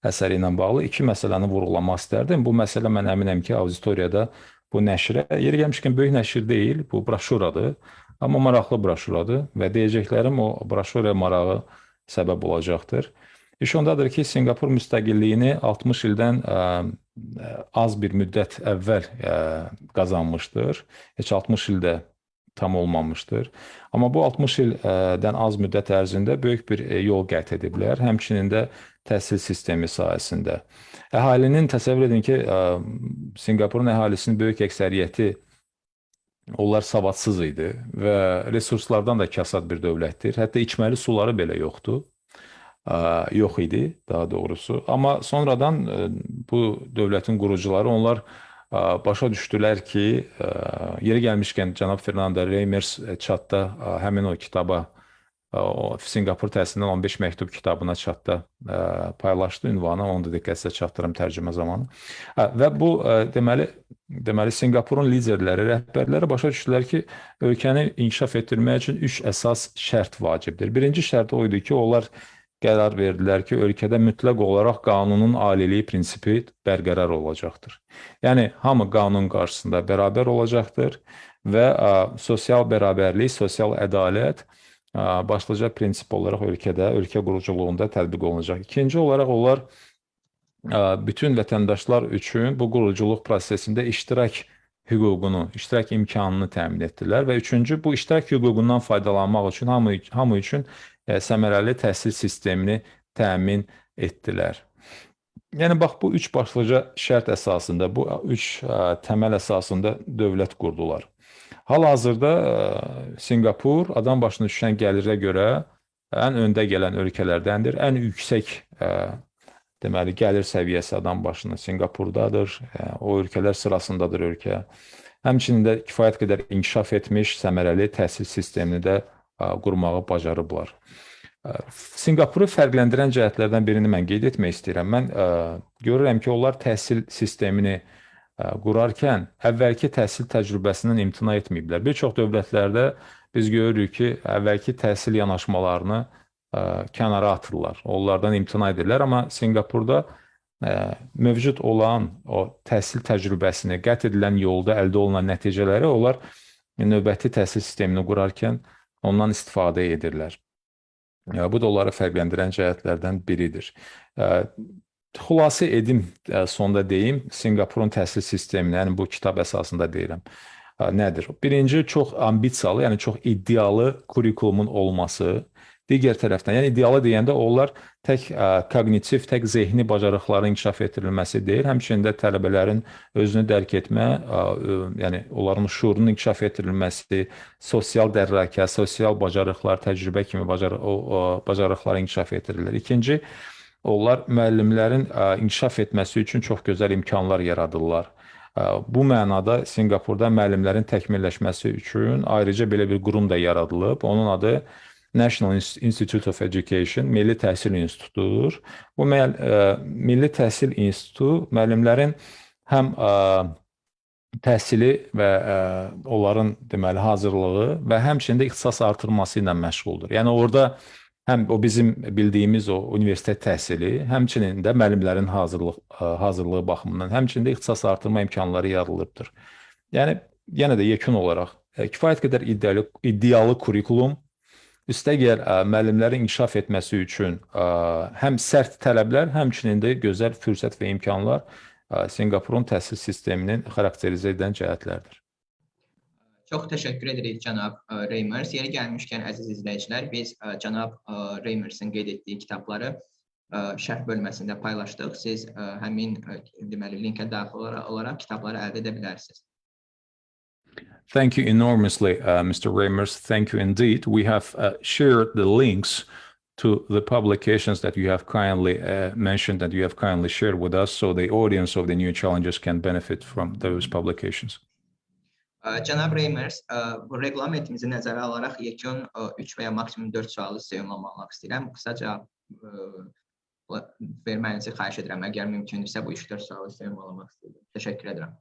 Speaker 2: əsəri ilə bağlı iki məsələni vurğulamaq istərdim. Bu məsələ mən əminəm ki, auditoriyada bu nəşrə, yeri gəlmişkən böyük nəşr deyil, bu broşuradır, amma maraqlı broşuradır və deyəcəklərim o broşuraya marağı səbəb olacaqdır. İş ondadır ki, Singapur müstəqilliyini 60 ildən az bir müddət əvvəl qazanmışdır. Heç 60 ildə tam olmamışdır. Amma bu 60 ildən az müddət ərzində böyük bir yol qət ediblər. Həmçinin də təhsil sistemi sayəsində. Əhalinin, təsəvvür edin ki, Singapurun əhalisinin böyük əksəriyyəti onlar savadsız idi və resurslardan da kasad bir dövlətdir. Hətta içməli suları belə yoxdur. Yox idi, daha doğrusu. Amma sonradan bu dövlətin qurucuları onlar başa düşdülər ki, yeri gəlmişkən cənab Fernando Reimers çatda həmin o kitaba, o Singapur təhsilindən 15 məktub kitabına çatda paylaşdı ünvanı, onu da diqqətinizə çatdırım tərcümə zamanı. Və bu deməli Singapurun liderləri, rəhbərləri başa düşdülər ki, ölkəni inkişaf etdirmək üçün 3 əsas şərt vacibdir. Birinci şərt o idi ki, onlar qərar verdilər ki, ölkədə mütləq olaraq qanunun aliliyi prinsipi bərqərar olacaqdır. Yəni, hamı qanun qarşısında bərabər olacaqdır və sosial bərabərlik, sosial ədalət başlıca prinsip olaraq ölkədə, ölkə quruculuğunda tətbiq olunacaq. İkinci olaraq onlar bütün vətəndaşlar üçün bu quruculuq prosesində iştirak hüququnu, iştirak imkanını təmin etdilər və üçüncü, bu iştirak hüququndan faydalanmaq üçün hamı üçün səmərəli təhsil sistemini təmin etdilər. Yəni, bax, bu üç başlıca şərt əsasında, bu üç təməl əsasında dövlət qurdular. Hal-hazırda Singapur adam başına düşən gəlirə görə ən öndə gələn ölkələrdəndir. Ən yüksək deməli, gəlir səviyyəsi adam başına Singapurdadır. O ölkələr sırasındadır ölkə. Həmçinin də kifayət qədər inkişaf etmiş, səmərəli təhsil sistemini də qurmağı bacarıblar. Singapuru fərqləndirən cəhətlərdən birini mən qeyd etmək istəyirəm. Mən görürəm ki, onlar təhsil sistemini qurarkən əvvəlki təhsil təcrübəsindən imtina etməyiblər. Bir çox dövlətlərdə biz görürük ki, əvvəlki təhsil yanaşmalarını kənara atırlar, onlardan imtina edirlər. Amma Singapurda mövcud olan o təhsil təcrübəsini, qət edilən yolda əldə olunan nəticələri onlar növbəti təhsil sistemini qurarkən ondan istifadə edirlər. Bu da onları fərqləndirən cəhətlərdən biridir. Xülasə edim, sonda deyim, Singapurun təhsil sistemini, yəni bu kitab əsasında deyirəm, nədir? Birinci, çox ambisiyalı, yəni çox iddialı kurikulumun olması. Digər tərəfdən, yəni idealı deyəndə onlar tək kognitiv, tək zehni bacarıqların inkişaf etdirilməsi deyil, həmçinin də tələbələrin özünü dərk etmə, yəni onların şuurunun inkişaf etdirilməsi, sosial dərrakə, sosial bacarıqlar, təcrübə kimi bacarıqlar inkişaf etdirirlər. İkinci, onlar müəllimlərin inkişaf etməsi üçün çox gözəl imkanlar yaradırlar. Bu mənada Singapurda müəllimlərin təkmilləşməsi üçün ayrıca belə bir qurum da yaradılıb. Onun adı National Institute of Education, Milli Təhsil İnstitutudur. Bu Milli Təhsil İnstitutu müəllimlərin həm təhsili və onların deməli hazırlığı və həmçinin də ixtisas artırması ilə məşğuldur. Yəni orada həm o bizim bildiyimiz o universitet təhsili, həmçinin də müəllimlərin hazırlığı baxımından, həmçinin də ixtisas artırma imkanları yaradılıbdır. Yəni yenə də yekun olaraq kifayət qədər iddialı kurikulum, Üstəgəl müəllimlərin inkişaf etməsi üçün həm sərt tələblər, həmçinin də gözəl fürsət və imkanlar Sinqapurun təhsil sisteminin xarakterizə edən cəhətlərdir.
Speaker 1: Çox təşəkkür edirik cənab Reimers. Yeri gəlmişkən əziz izləyicilər, biz cənab Reimers'in qeyd etdiyi kitabları şərh bölməsində paylaşdıq. Siz həmin deməli linkə daxil olaraq kitabları əldə edə bilərsiniz.
Speaker 2: Thank you enormously, Mr. Reimers. Thank you indeed. We have shared the links to the publications that you have kindly mentioned, that you have kindly shared with us, so the audience of the New Challenges can benefit from those publications.
Speaker 1: Cənab Reimers, bu reglamentimizi nəzərə alaraq yekun 3 və ya maksimum 4 sualı sizə ünvanlamaq istəyirəm. Qısaca vermənizi xahiş edirəm. Əgər mümkündürsə bu 3-4 sualı sizə ünvanlamaq istəyirəm. Təşəkkür edirəm.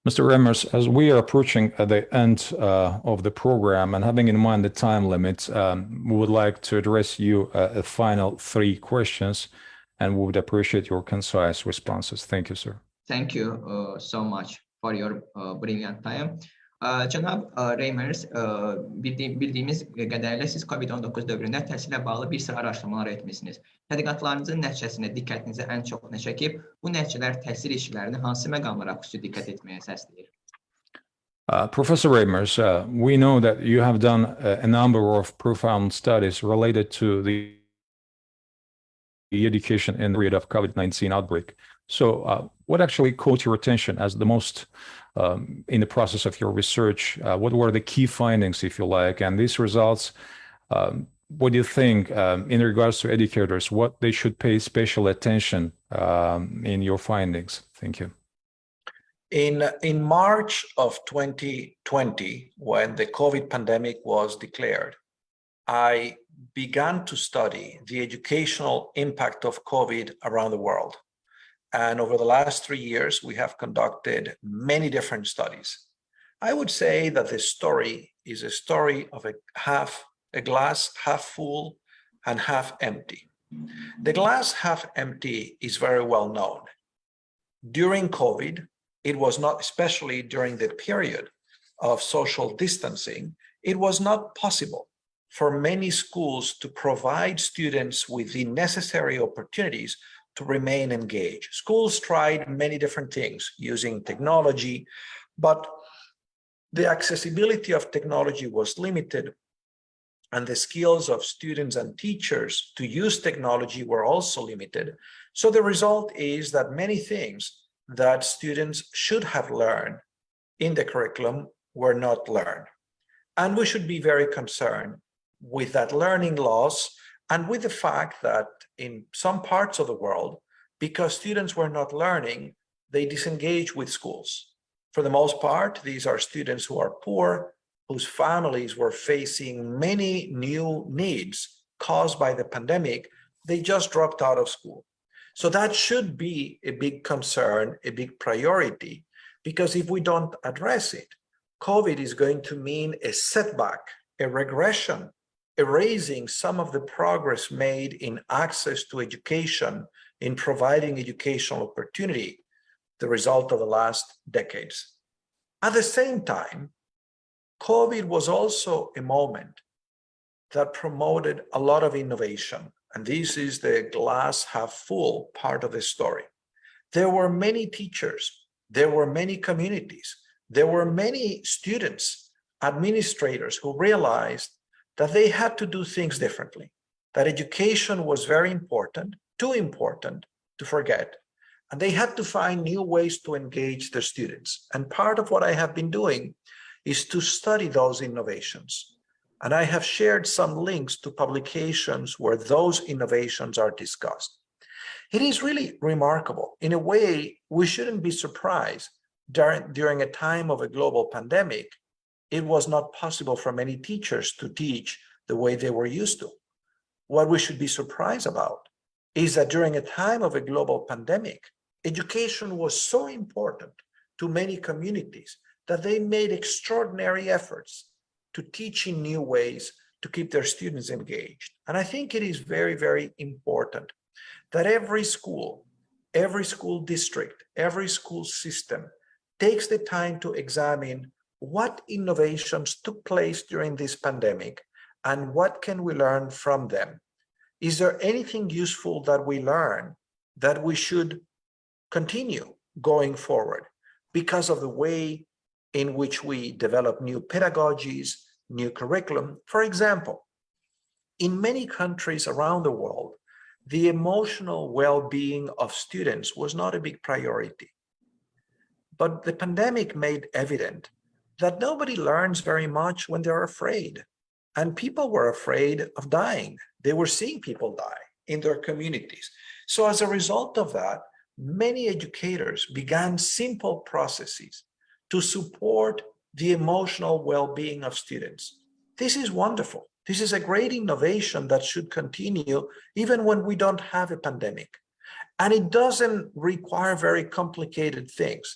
Speaker 2: Mr. Reimers, as we are approaching the end of the program and having in mind the time limit, we would like to address you a final 3 questions, and we would appreciate your concise responses. Thank you, sir.
Speaker 1: Thank you so much for your brilliant time. Cənab Reimers, bildiyimiz qədərilə siz COVID-19 dövründə təhsilə bağlı bir sıra araşdırmalar etmişsiniz. Tədqiqatlarınızın nəticəsində diqqətinizi ən çox nə çəkib? Bu nəticələr təhsil işçilərini hansı məqamlara xüsusi diqqət etməyə səsləyir?
Speaker 2: Professor Reimers, we know that you have done a number of profound studies related to the education in the period of COVID-19 outbreak. So what actually caught your attention as the most in the process of your research? What were the key findings, if you like, and these results, what do you think in regards to educators, what they should pay special attention in your findings? Thank you.
Speaker 3: In March of 2020, when the COVID pandemic was declared, I began to study the educational impact of COVID around the world. And over the last 3 years, we have conducted many different studies. I would say that this story is a story of a glass half full and half empty. The glass half empty is very well known. During COVID, it was not, especially during the period of social distancing, it was not possible for many schools to provide students with the necessary opportunities to remain engaged. Schools tried many different things using technology, but the accessibility of technology was limited, and the skills of students and teachers to use technology were also limited. So the result is that many things that students should have learned in the curriculum were not learned. And we should be very concerned with that learning loss and with the fact that in some parts of the world, because students were not learning, they disengage with schools. For the most part, these are students who are poor, whose families were facing many new needs caused by the pandemic. They just dropped out of school. So that should be a big concern, a big priority, because if we don't address it, COVID is going to mean a setback, a regression, erasing some of the progress made in access to education, in providing educational opportunity, the result of the last decades. At the same time, COVID was also a moment that promoted a lot of innovation. And this is the glass half full part of the story. There were many teachers, there were many communities, there were many students, administrators who realized that they had to do things differently, that education was very important, too important to forget, and they had to find new ways to engage their students. And part of what I have been doing is to study those innovations. And I have shared some links to publications where those innovations are discussed. It is really remarkable. In a way, we shouldn't be surprised during a time of a global pandemic. It was not possible for many teachers to teach the way they were used to. What we should be surprised about is that during a time of a global pandemic, education was so important to many communities that they made extraordinary efforts to teach in new ways to keep their students engaged. And I think it is very, very important that every school district, every school system takes the time to examine what innovations took place during this pandemic and what can we learn from them? Is there anything useful that we learn that we should continue going forward because of the way in which we develop new pedagogies, new curriculum? For example, in many countries around the world, the emotional well-being of students was not a big priority. But the pandemic made evident that nobody learns very much when they're afraid. And people were afraid of dying. They were seeing people die in their communities. So as a result of that, many educators began simple processes to support the emotional well-being of students. This is wonderful. This is a great innovation that should continue even when we don't have a pandemic. And it doesn't require very complicated things.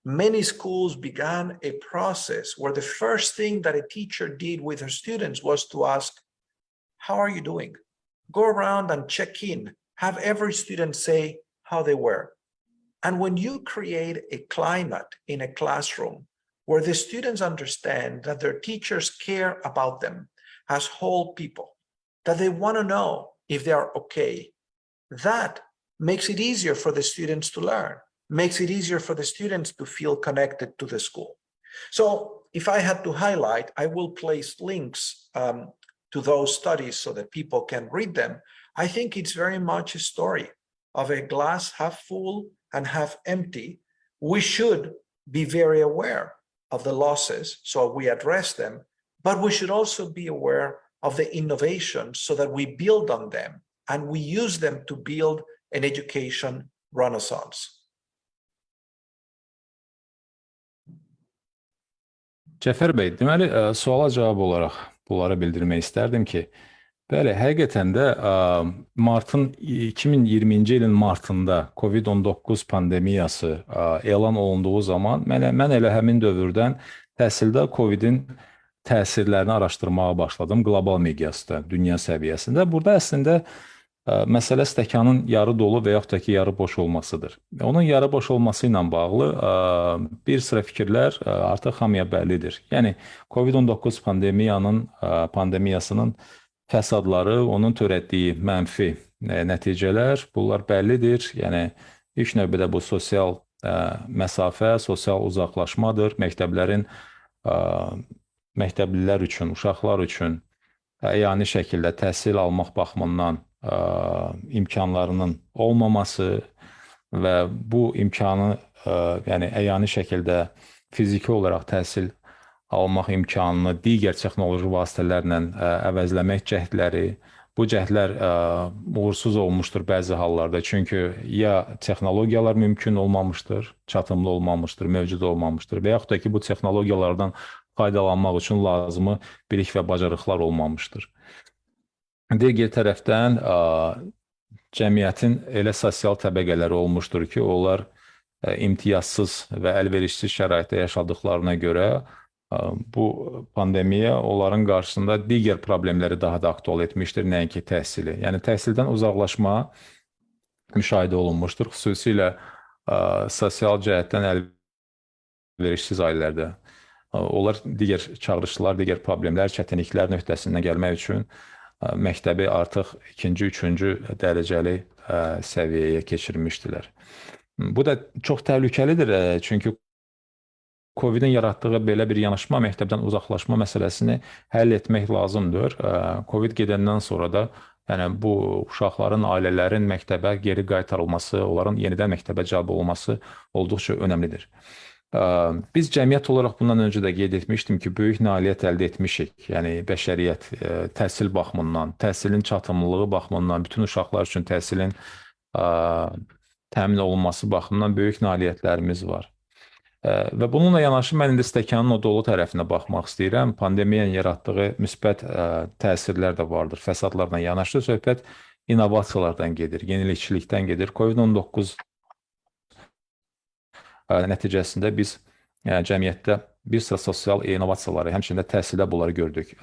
Speaker 3: Many schools began a process where the first thing that a teacher did with her students was to ask, how are you doing? Go around and check in. Have every student say how they were. And when you create a climate in a classroom where the students understand that their teachers care about them as whole people, that they want to know if they are okay, that makes it easier for the students to learn, makes it easier for the students to feel connected to the school. So if I had to highlight, I will place links to those studies so that people can read them. I think it's very much a story of a glass half full and half empty. We should be very aware of the losses, so we address them, but we should also be aware of the innovations so that we build on them and we use them to build an education renaissance.
Speaker 2: Cəfər bəy, deməli, suala cavab olaraq bunları bildirmək istərdim ki, bəli, həqiqətən də martın 2020-ci ilin martında COVID-19 pandemiyası elan olunduğu zaman mən elə həmin dövrdən təhsildə COVID-in təsirlərini araşdırmağa başladım qlobal miqyasda, dünya səviyyəsində. Burada əslində məsələ stəkanın yarı dolu və yaxud da ki, yarı boş olmasıdır. Onun yarı boş olması ilə bağlı bir sıra fikirlər artıq hamıya bəllidir. Yəni, COVID-19 pandemiyasının fəsadları, onun törətdiyi mənfi nəticələr, bunlar bəllidir. Yəni, ilk növbədə bu sosial məsafə, sosial uzaqlaşmadır. Məktəblilər üçün, uşaqlar üçün əyani şəkildə təhsil almaq baxımından imkanlarının olmaması və bu imkanı yəni əyani şəkildə fiziki olaraq təhsil almaq imkanını digər texnoloji vasitələrlə əvəzləmək cəhdləri, bu cəhdlər uğursuz olmuşdur bəzi hallarda. Çünki ya texnologiyalar mümkün olmamışdır, çatımlı olmamışdır, mövcud olmamışdır və yaxud da ki, bu texnologiyalardan faydalanmaq üçün lazımı bilik və bacarıqlar olmamışdır. Digər tərəfdən cəmiyyətin elə sosial təbəqələri olmuşdur ki, onlar imtiyazsız və əlverişsiz şəraitdə yaşadıqlarına görə bu pandemiya onların qarşısında digər problemləri daha da aktual etmişdir, nəinki təhsili. Yəni, təhsildən uzaqlaşma müşahidə olunmuşdur, xüsusilə sosial cəhətdən əlverişsiz ailələrdə. Onlar digər çağırışlar, digər problemlər, çətinliklər nöqtəsindən gəlmək üçün məktəbi artıq ikinci, üçüncü dərəcəli səviyyəyə keçirmişdilər. Bu da çox təhlükəlidir, çünki COVID-in yaratdığı belə bir yanaşma, məktəbdən uzaqlaşma məsələsini həll etmək lazımdır. COVID gedəndən sonra da yəni, bu uşaqların, ailələrin məktəbə geri qaytarılması, onların yenidən məktəbə cəlb olunması olduqca önəmlidir. Biz cəmiyyət olaraq bundan öncə də qeyd etmişdim ki, böyük nailiyyət əldə etmişik. Yəni, bəşəriyyət təhsil baxımından, təhsilin çatımlılığı baxımından, bütün uşaqlar üçün təhsilin təmin olunması baxımından böyük nailiyyətlərimiz var. Və bununla yanaşı mən indi stəkanın o dolu tərəfinə baxmaq istəyirəm. Pandemiyanın yaratdığı müsbət təsirlər də vardır. Fəsadlarla yanaşı söhbət innovasiyalardan gedir, yenilikçilikdən gedir. COVID-19 nəticəsində biz cəmiyyətdə bir sıra sosial innovasiyaları, həmçində təhsildə bunları gördük.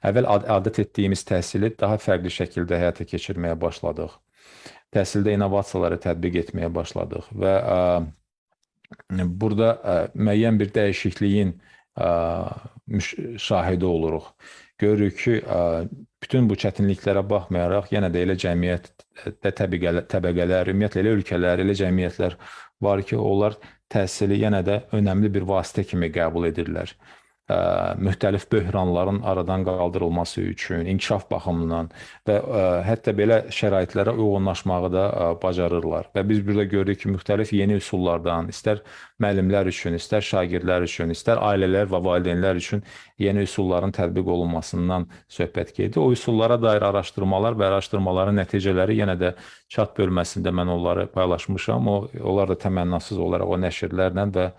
Speaker 2: Əvvəl adət etdiyimiz təhsili daha fərqli şəkildə həyata keçirməyə başladıq. Təhsildə innovasiyaları tətbiq etməyə başladıq və burada müəyyən bir dəyişikliyin şahidi oluruq. görürük ki, bütün bu çətinliklərə baxmayaraq, yenə də elə cəmiyyətdə təbəqələr, ümumiyyətlə elə ölkələr, elə cəmiyyətlər var ki, onlar təhsili yenə də önəmli bir vasitə kimi qəbul edirlər. Müxtəlif böhranların aradan qaldırılması üçün, inkişaf baxımından və hətta belə şəraitlərə uyğunlaşmağı da bacarırlar. Və biz burada görürük ki, müxtəlif yeni üsullardan, istər müəllimlər üçün, istər şagirdlər üçün, istər ailələr və valideynlər üçün yeni üsulların tətbiq olunmasından söhbət gedir. O üsullara dair araşdırmalar və araşdırmaların nəticələri yenə də chat bölməsində mən onları paylaşmışam. Onlar da təmənnasız olaraq o nəşrlərlə və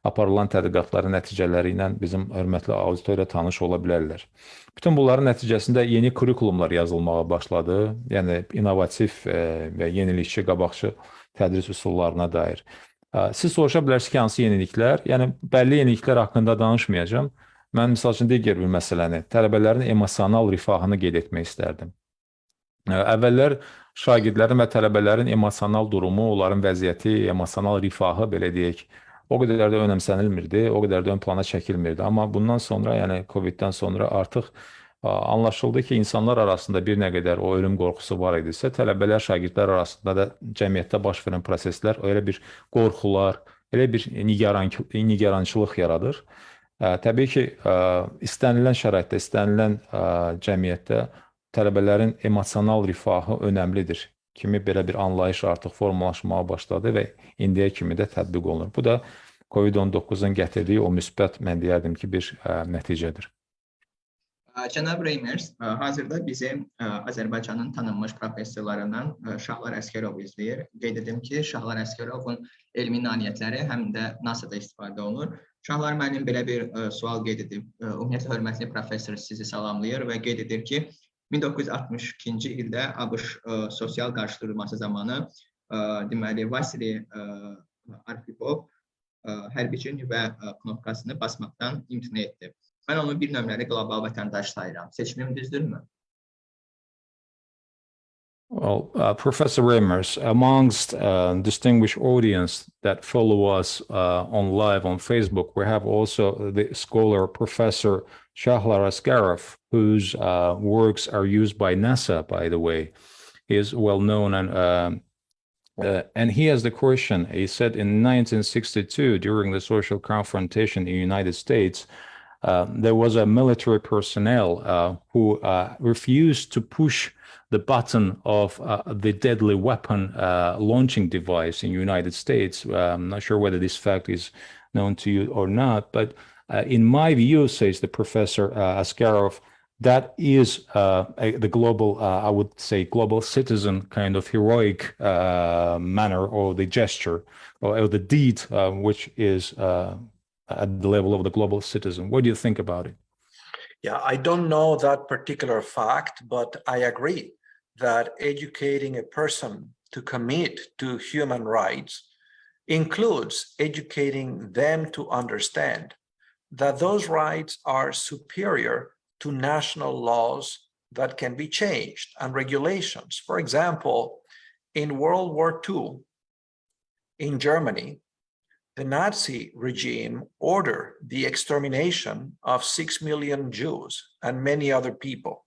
Speaker 2: aparılan tədqiqatların nəticələri ilə bizim hörmətli auditoriya tanış ola bilərlər. Bütün bunların nəticəsində yeni kurikulumlar yazılmağa başladı. Yəni, innovativ və yenilikçi, qabaqçı tədris üsullarına dair. Siz soruşa bilərsiniz ki, hansı yeniliklər? Yəni, bəlli yeniliklər haqqında danışmayacağım. Mən, misal üçün, digər bir məsələni, tələbələrin emosional rifahını qeyd etmək istərdim. Əvvəllər şagirdlərin və tələbələrin emosional durumu, onların vəziyyəti, emosional rifahı, belə deyək, o qədər də önəmsənilmirdi, o qədər də ön plana çəkilmirdi. Amma bundan sonra, yəni Covid-dən sonra artıq anlaşıldı ki, insanlar arasında bir nə qədər o ölüm qorxusu var idisə, tələbələr, şagirdlər arasında da cəmiyyətdə baş verən proseslər elə bir qorxular, elə bir nigarançılıq yaradır. Təbii ki, istənilən şəraitdə, istənilən cəmiyyətdə tələbələrin emosional rifahı önəmlidir kimi belə bir anlayış artıq formalaşmağa başladı və indiyə kimi də tətbiq olunur. Bu da COVID-19-un gətirdiyi o müsbət, mən deyərdim ki, bir nəticədir.
Speaker 1: Cənab Reimers, hazırda bizi Azərbaycanın tanınmış professorlarından Şahlar Əsgərov izləyir. Qeyd edim ki, Şahlar Əsgərovun elmi nailiyyətləri həm də NASA-da istifadə olunur. Şahlar müəllim belə bir sual qeyd edib. Ümumiyyətlə, hörmətli professor sizi salamlayır və qeyd edir ki, 1962-ci ildə ABŞ sosial qarşıdurulması zamanı deməli Vasili Arxipov hərbiçi nüvə knopkasını basmaqdan imtina etdi. Mən onu bir nömrəli qlobal vətəndaş sayıram. Seçimim düzdürmü?
Speaker 2: Well, Professor Reimers, amongst distinguished audience that follow us on live on Facebook, we have also the scholar Professor Shahlar Askarov, whose works are used by NASA, by the way. He is well known, and he has the question. He said in 1962, during the social confrontation in the United States, there was a military personnel who refused to push the button of the deadly weapon launching device in the United States. I'm not sure whether this fact is known to you or not, but in my view, says the Professor Askarov, that is the global, I would say, global citizen kind of heroic manner or the gesture or the deed, which is at the level of the global citizen. What do you think about it?
Speaker 3: Yeah, I don't know that particular fact, but I agree that educating a person to commit to human rights includes educating them to understand that those rights are superior to national laws that can be changed and regulations. For example, in World War II, in Germany, the Nazi regime ordered the extermination of 6 million Jews and many other people.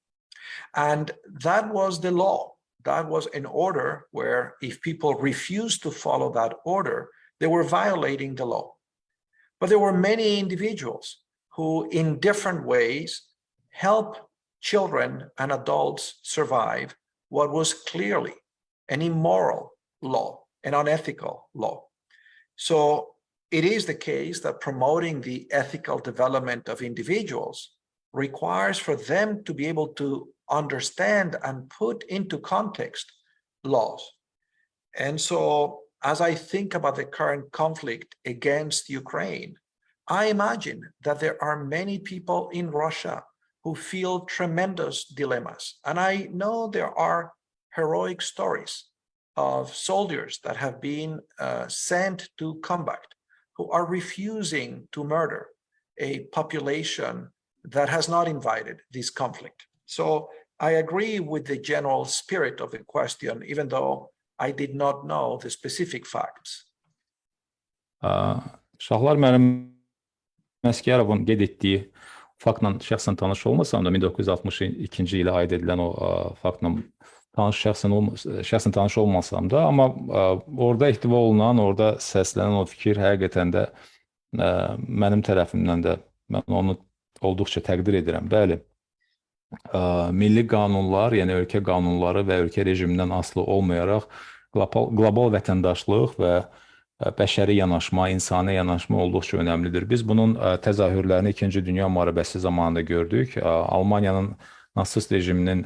Speaker 3: And that was the law. That was an order where if people refused to follow that order, they were violating the law. But there were many individuals who, in different ways, helped children and adults survive what was clearly an immoral law, an unethical law. So it is the case that promoting the ethical development of individuals requires for them to be able to understand and put into context laws. And so as I think about the current conflict against Ukraine, I imagine that there are many people in Russia who feel tremendous dilemmas. And I know there are heroic stories of soldiers that have been sent to combat who are refusing to murder a population that has not invited this conflict. So I agree with the general spirit of the question, even though I did not know the specific facts.
Speaker 2: Şahlar müəllim Əsgərovun qeyd etdiyi faktla şəxsən tanış olmasam da 1962-ci ilə aid edilən o faktla şəxsən tanış olmasam da, amma orada ihtiva olunan, orada səslənən o fikir həqiqətən də mənim tərəfimdən də mən onu olduqca təqdir edirəm. Bəli, milli qanunlar, yəni ölkə qanunları və ölkə rejimindən asılı olmayaraq qlobal vətəndaşlıq və bəşəri yanaşma, insani yanaşma olduqca önəmlidir. Biz bunun təzahürlərini 2-ci Dünya müharibəsi zamanında gördük. Almaniyanın nasist rejiminin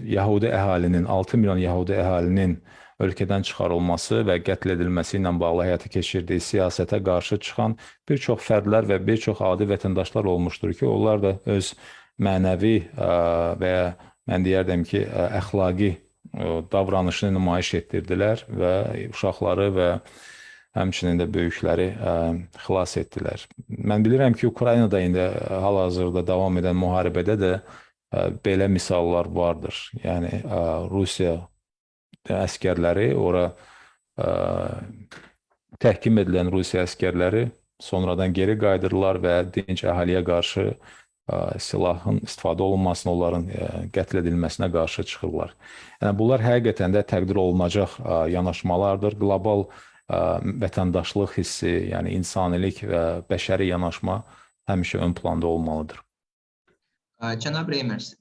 Speaker 2: Yahudi əhalinin, 6 milyon Yahudi əhalinin ölkədən çıxarılması və qətl edilməsi ilə bağlı həyata keçirdiyi siyasətə qarşı çıxan bir çox fərdlər və bir çox adi vətəndaşlar olmuşdur ki, onlar da öz mənəvi və ya mən deyərdim ki, əxlaqi davranışını nümayiş etdirdilər və uşaqları və həmçinin də böyükləri xilas etdilər. Mən bilirəm ki, Ukraynada indi hal-hazırda davam edən müharibədə də belə misallar vardır. Yəni, Rusiya əskərləri, ora təhkim edilən Rusiya əskərləri sonradan geri qayıdırlar və dinc əhaliyə qarşı silahın istifadə olunmasına, onların qətl edilməsinə qarşı çıxırlar. Yəni, bunlar həqiqətən də təqdir olunacaq yanaşmalardır. Qlobal vətəndaşlıq hissi, yəni insanilik və bəşəri yanaşma həmişə ön planda olmalıdır.
Speaker 1: Cənab Reimers,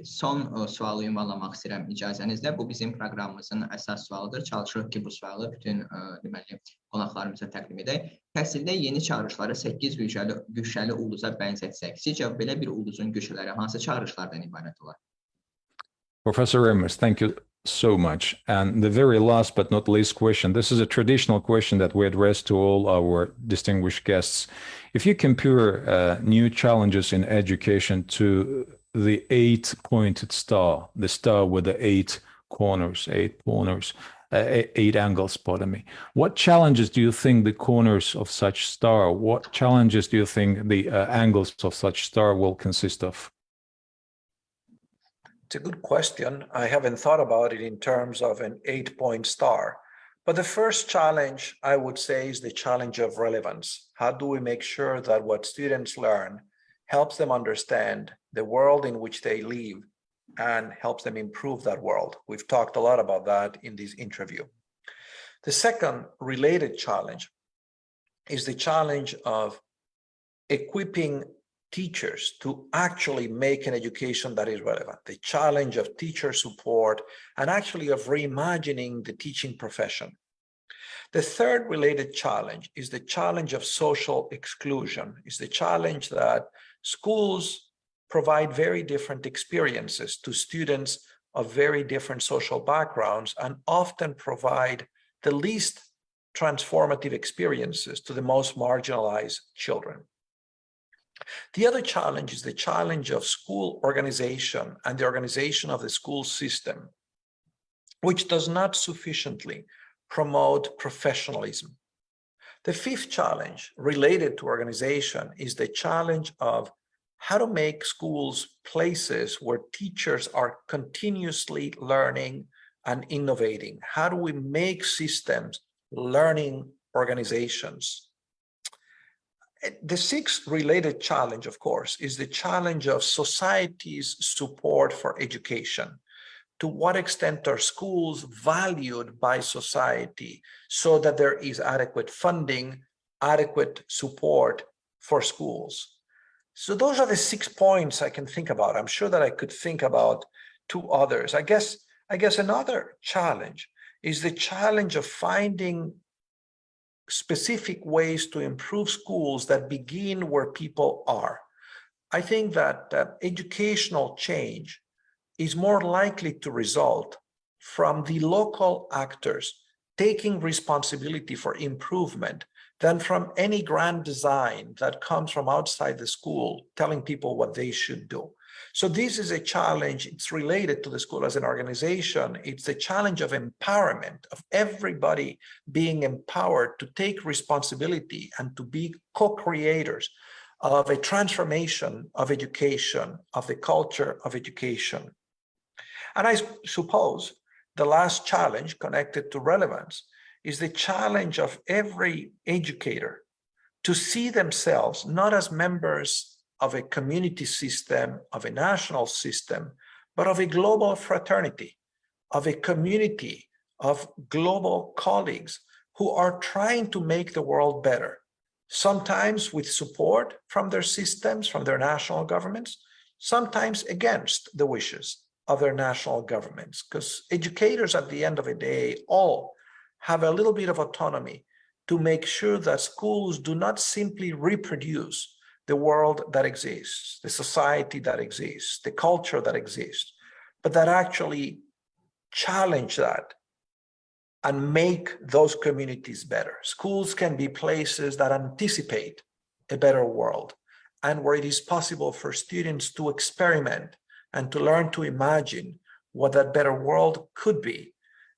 Speaker 1: son sualı ünvanlamaq istəyirəm icazənizlə. Bu bizim proqramımızın əsas sualıdır. Çalışırıq ki, bu sualı bütün deməli qonaqlarımıza təqdim edək. Təhsildə yeni çağırışları 8 güşəli ulduza bənzətsək, sizcə belə bir ulduzun güşələri hansı çağırışlardan ibarət olar?
Speaker 2: Professor Reimers, thank you so much. And the very last but not least question, this is a traditional question that we address to all our distinguished guests. If you compare new challenges in education to the 8-pointed star, the star with the 8 angles, pardon me, what challenges do you think the corners of such star, what challenges do you think the angles of such star will consist of?
Speaker 3: It's a good question. I haven't thought about it in terms of an 8-point star. But the first challenge, I would say, is the challenge of relevance. How do we make sure that what students learn helps them understand the world in which they live and helps them improve that world? We've talked a lot about that in this interview. The second related challenge is the challenge of equipping teachers to actually make an education that is relevant, the challenge of teacher support, and actually of reimagining the teaching profession. The third related challenge is the challenge of social exclusion, is the challenge that schools provide very different experiences to students of very different social backgrounds and often provide the least transformative experiences to the most marginalized children. The other challenge is the challenge of school organization and the organization of the school system, which does not sufficiently promote professionalism. The fifth challenge related to organization is the challenge of how to make schools places where teachers are continuously learning and innovating. How do we make systems learning organizations? The sixth related challenge, of course, is the challenge of society's support for education. To what extent are schools valued by society so that there is adequate funding, adequate support for schools? So those are the 6 points I can think about. I'm sure that I could think about 2 others. I guess another challenge is the challenge of finding specific ways to improve schools that begin where people are. I think that educational change is more likely to result from the local actors taking responsibility for improvement than from any grand design that comes from outside the school telling people what they should do. So this is a challenge. It's related to the school as an organization. It's a challenge of empowerment, of everybody being empowered to take responsibility and to be co-creators of a transformation of education, of the culture of education. And I suppose the last challenge connected to relevance is the challenge of every educator to see themselves not as members of a community system, of a national system, but of a global fraternity, of a community of global colleagues who are trying to make the world better, sometimes with support from their systems, from their national governments, sometimes against the wishes of their national governments, because educators at the end of the day all have a little bit of autonomy to make sure that schools do not simply reproduce the world that exists, the society that exists, the culture that exists, but that actually challenge that and make those communities better. Schools can be places that anticipate a better world and where it is possible for students to experiment and to learn to imagine what that better world could be.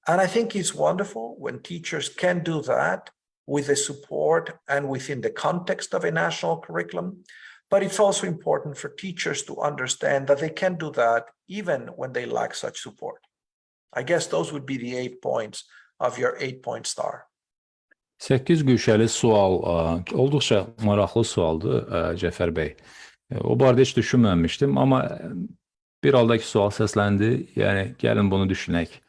Speaker 3: And I think it's wonderful when teachers can do that with the support and within the context of a national curriculum. But it's also important for teachers to understand that they can do that even when they lack such support. I guess those would be the 8 points of your 8-point star.
Speaker 2: 8 güşəli sual, olduqca maraqlı sualdır Cəfər bəy. O barədə heç düşünməmişdim, amma bir haldakı sual səsləndi, yəni gəlin bunu düşünək.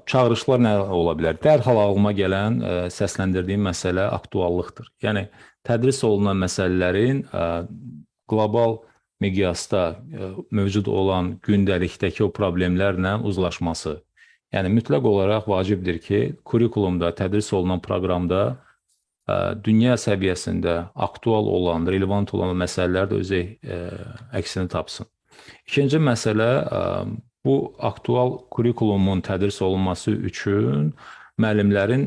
Speaker 2: Çağırışlar nə ola bilər? Dərhal ağlıma gələn səsləndirdiyim məsələ aktuallıqdır. Yəni tədris olunan məsələlərin qlobal miqyasda mövcud olan gündəlikdəki o problemlərlə uzlaşması. Yəni mütləq olaraq vacibdir ki, kurikulumda, tədris olunan proqramda dünya səviyyəsində aktual olan, relevant olan məsələlər də özü əksini tapsın. İkinci məsələ, bu aktual kurikulumun tədris olunması üçün müəllimlərin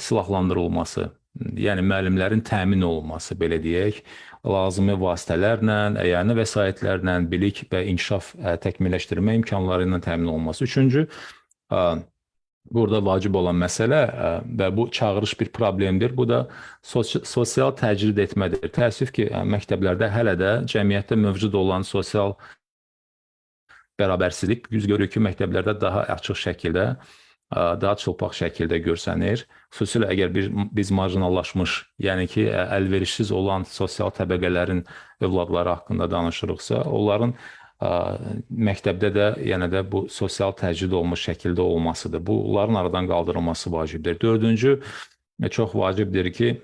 Speaker 2: silahlandırılması, yəni müəllimlərin təmin olunması, belə deyək, lazımi vasitələrlə, əyani vəsaitlərlə, bilik və inkişaf təkmilləşdirmə imkanları ilə təmin olunması. Üçüncü, burada vacib olan məsələ və bu çağırış bir problemdir. Bu da sosial təcrid etmədir. Təəssüf ki, məktəblərdə hələ də cəmiyyətdə mövcud olan sosial bərabərsizlik yüz görür ki, məktəblərdə daha açıq şəkildə, daha çılpaq şəkildə görsənir. Xüsusilə əgər biz marjinallaşmış, yəni ki, əlverişsiz olan sosial təbəqələrin övladları haqqında danışırıqsa, onların məktəbdə də yenə də bu sosial təcrid olmuş şəkildə olmasıdır. Bunların aradan qaldırılması vacibdir. Dördüncü, çox vacibdir ki,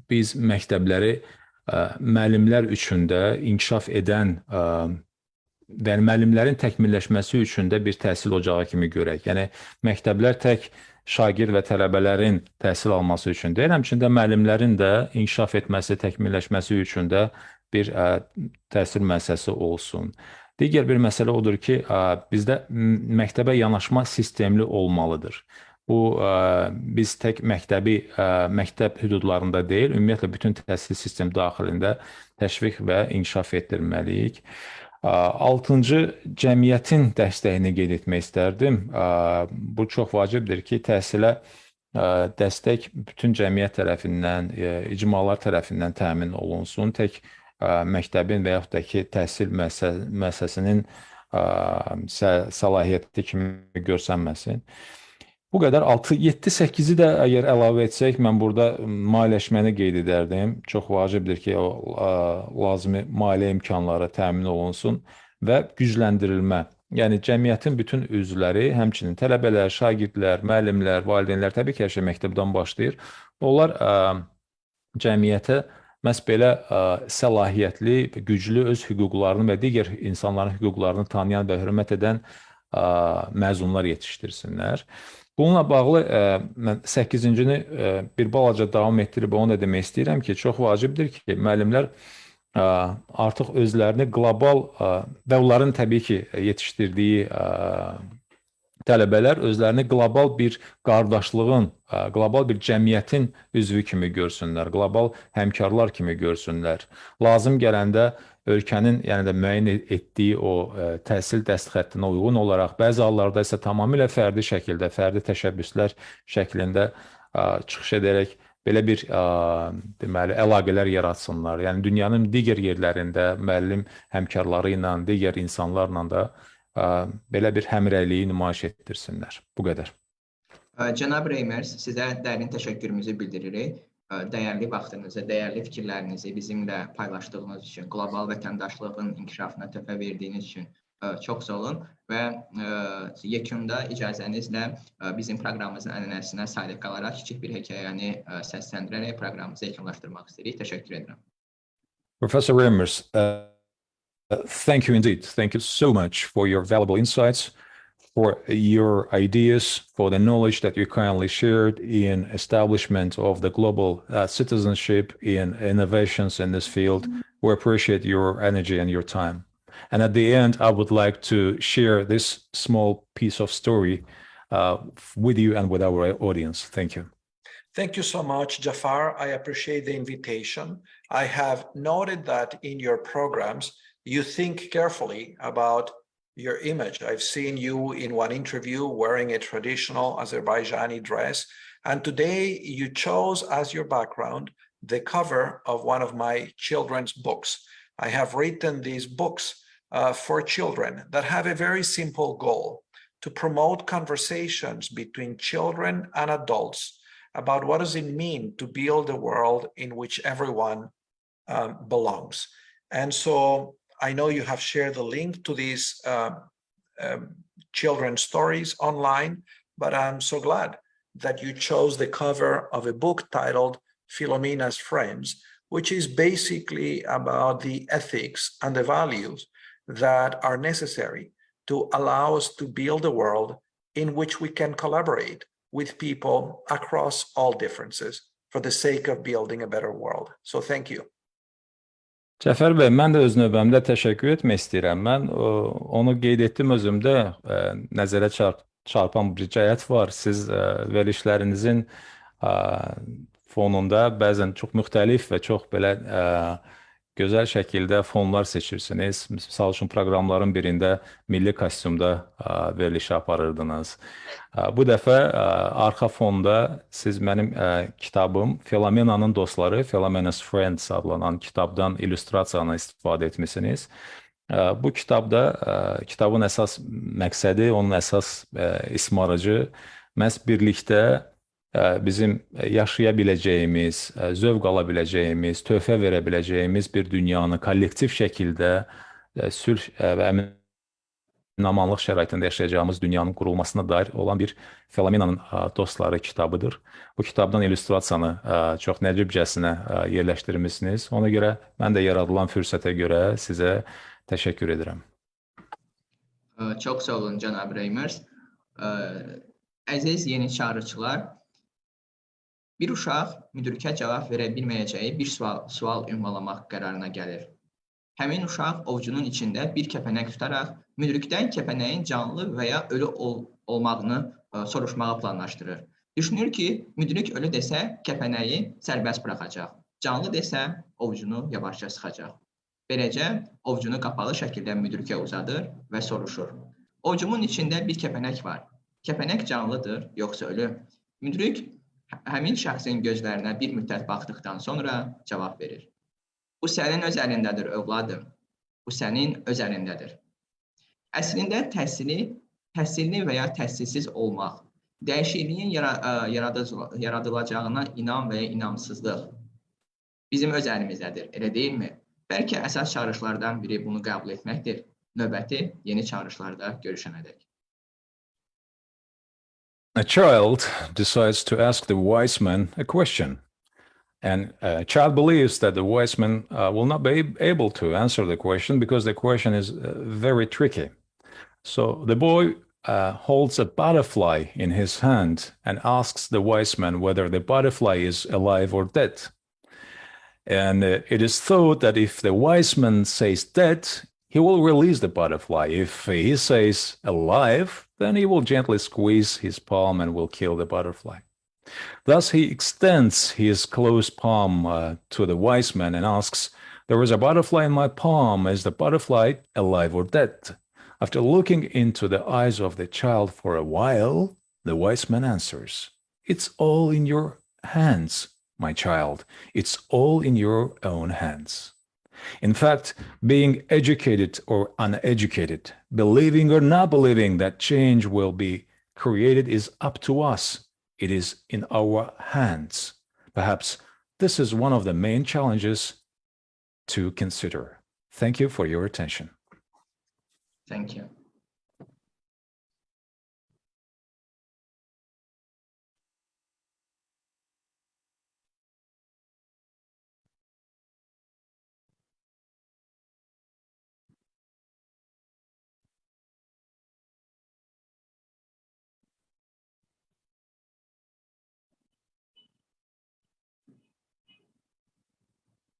Speaker 2: biz məktəbləri müəllimlər üçün də inkişaf edən və müəllimlərin təkmilləşməsi üçün də bir təhsil ocağı kimi görək. Yəni, məktəblər tək şagird və tələbələrin təhsil alması üçün deyil, həmçində müəllimlərin də inkişaf etməsi, təkmilləşməsi üçün də bir təhsil müəssisəsi olsun. Digər bir məsələ odur ki, bizdə məktəbə yanaşma sistemli olmalıdır. Bu, biz tək məktəb hüdudlarında deyil, ümumiyyətlə bütün təhsil sistemi daxilində təşviq və inkişaf etdirməliyik. 6-cı, cəmiyyətin dəstəyini qeyd etmək istərdim. Bu çox vacibdir ki, təhsilə dəstək bütün cəmiyyət tərəfindən, icmalar tərəfindən təmin olunsun. Tək məktəbin və yaxud da ki, təhsil müəssisəsinin səlahiyyəti kimi görsənməsin. Bu qədər 7-8-i də əgər əlavə etsək, mən burada maliyyələşməni qeyd edərdim. Çox vacibdir ki, lazımi maliyyə imkanları təmin olunsun və gücləndirilmə. Yəni, cəmiyyətin bütün üzvləri, həmçinin tələbələr, şagirdlər, müəllimlər, valideynlər, təbii ki, hər şey məktəbdən başlayır. Onlar cəmiyyətə məhz belə səlahiyyətli, güclü, öz hüquqlarını və digər insanların hüquqlarını tanıyan və hörmət edən məzunlar yetişdirsinlər. Bununla bağlı mən 8-cini bir balaca davam etdirib onu da demək istəyirəm ki, çox vacibdir ki, müəllimlər artıq özlərini qlobal və onların təbii ki, yetişdirdiyi tələbələr özlərini qlobal bir qardaşlığın, qlobal bir cəmiyyətin üzvü kimi görsünlər, qlobal həmkarlar kimi görsünlər. Lazım gələndə ölkənin yəni də müəyyən etdiyi o təhsil dəstxəttinə uyğun olaraq, bəzi hallarda isə tamamilə fərdi şəkildə, fərdi təşəbbüslər şəklində çıxış edərək belə bir deməli, əlaqələr yaratsınlar. Yəni, dünyanın digər yerlərində müəllim həmkarları ilə, digər insanlarla da belə bir həmrəyliyi nümayiş etdirsinlər. Bu qədər.
Speaker 1: Cənab Reimers, sizə dərin təşəkkürümüzü bildiririk. dəyərli vaxtınızı, dəyərli fikirlərinizi bizimlə paylaşdığınız üçün, qlobal vətəndaşlığın inkişafına töhfə verdiyiniz üçün çox sağ olun və yekunda icazənizlə bizim proqramımızın ənənəsinə sadiq qalaraq kiçik bir hekayəni səsləndirərək proqramımızı yekunlaşdırmaq istəyirik. Təşəkkür edirəm.
Speaker 2: Professor Reimers, thank you indeed. Thank you so much for your valuable insights, for your ideas, for the knowledge that you kindly shared in establishment of the global citizenship in innovations in this field. We appreciate your energy and your time. And at the end, I would like to share this small piece of story with you and with our audience. Thank you.
Speaker 3: Thank you so much, Jafar. I appreciate the invitation. I have noted that in your programs, you think carefully about your image. I've seen you in one interview wearing a traditional Azerbaijani dress, and today you chose as your background the cover of one of my children's books. I have written these books for children that have a very simple goal: to promote conversations between children and adults about what does it mean to build a world in which everyone belongs. And so I know you have shared the link to these children's stories online, but I'm so glad that you chose the cover of a book titled Philomena's Friends, which is basically about the ethics and the values that are necessary to allow us to build a world in which we can collaborate with people across all differences for the sake of building a better world. So thank you.
Speaker 2: Cəfər bəy, mən də öz növbəmdə təşəkkür etmək istəyirəm. Mən onu qeyd etdim özümdə, nəzərə çarpan bir cəhət var. Siz verilişlərinizin fonunda bəzən çox müxtəlif və çox belə gözəl şəkildə fonlar seçirsiniz. Misal üçün proqramların birində milli kostyumda verilişi aparırdınız. Bu dəfə arxa fonda siz mənim kitabım Philomena'nın dostları, Philomena's Friends adlanan kitabdan illüstrasiyanı istifadə etmişsiniz. Bu kitabda kitabın əsas məqsədi, onun əsas ismarıcı məhz birlikdə bizim yaşaya biləcəyimiz, zövq ala biləcəyimiz, töhfə verə biləcəyimiz bir dünyanı kollektiv şəkildə sülh və əmin-amanlıq şəraitində yaşayacağımız dünyanın qurulmasına dair olan bir Philomena'nın dostları kitabıdır. Bu kitabdan illüstrasiyanı çox nəcibcəsinə yerləşdirmişsiniz. Ona görə mən də yaradılan fürsətə görə sizə təşəkkür edirəm.
Speaker 1: Çox sağ olun, cənab Reimers. Əziz yeni çağırışlar, bir uşaq müdrikə cavab verə bilməyəcəyi bir sual ünvanlamaq qərarına gəlir. Həmin uşaq ovucunun içində bir kəpənək tutaraq müdrikdən kəpənəyin canlı və ya ölü olmağını soruşmağı planlaşdırır. Düşünür ki, müdrik ölü desə kəpənəyi sərbəst buraxacaq, canlı desə ovucunu yavaşca sıxacaq. Beləcə, ovucunu qapalı şəkildə müdrikə uzadır və soruşur. Ovucumun içində bir kəpənək var. Kəpənək canlıdır, yoxsa ölü? Müdrik həmin şəxsin gözlərinə bir müddət baxdıqdan sonra cavab verir. Bu sənin öz əlindədir, övladım. Bu sənin öz əlindədir. Əslində təhsilli və ya təhsilsiz olmaq, dəyişikliyin yaradılacağına inam və ya inamsızlıq bizim öz əlimizdədir, elə deyilmi? Bəlkə əsas çağırışlardan biri bunu qəbul etməkdir. Növbəti yeni çağırışlarda görüşənədək.
Speaker 2: A child decides to ask the wise man a question, and a child believes that the wise man will not be able to answer the question because the question is very tricky. So the boy holds a butterfly in his hand and asks the wise man whether the butterfly is alive or dead. And it is thought that if the wise man says dead, he will release the butterfly. If he says alive, then he will gently squeeze his palm and will kill the butterfly. Thus, he extends his closed palm to the wise man and asks, "There is a butterfly in my palm. Is the butterfly alive or dead?" After looking into the eyes of the child for a while, the wise man answers, "It's all in your hands, my child. It's all in your own hands." In fact, being educated or uneducated, believing or not believing that change will be created is up to us. It is in our hands. Perhaps This is one of the main challenges to consider. Thank you for your attention.
Speaker 1: Thank you.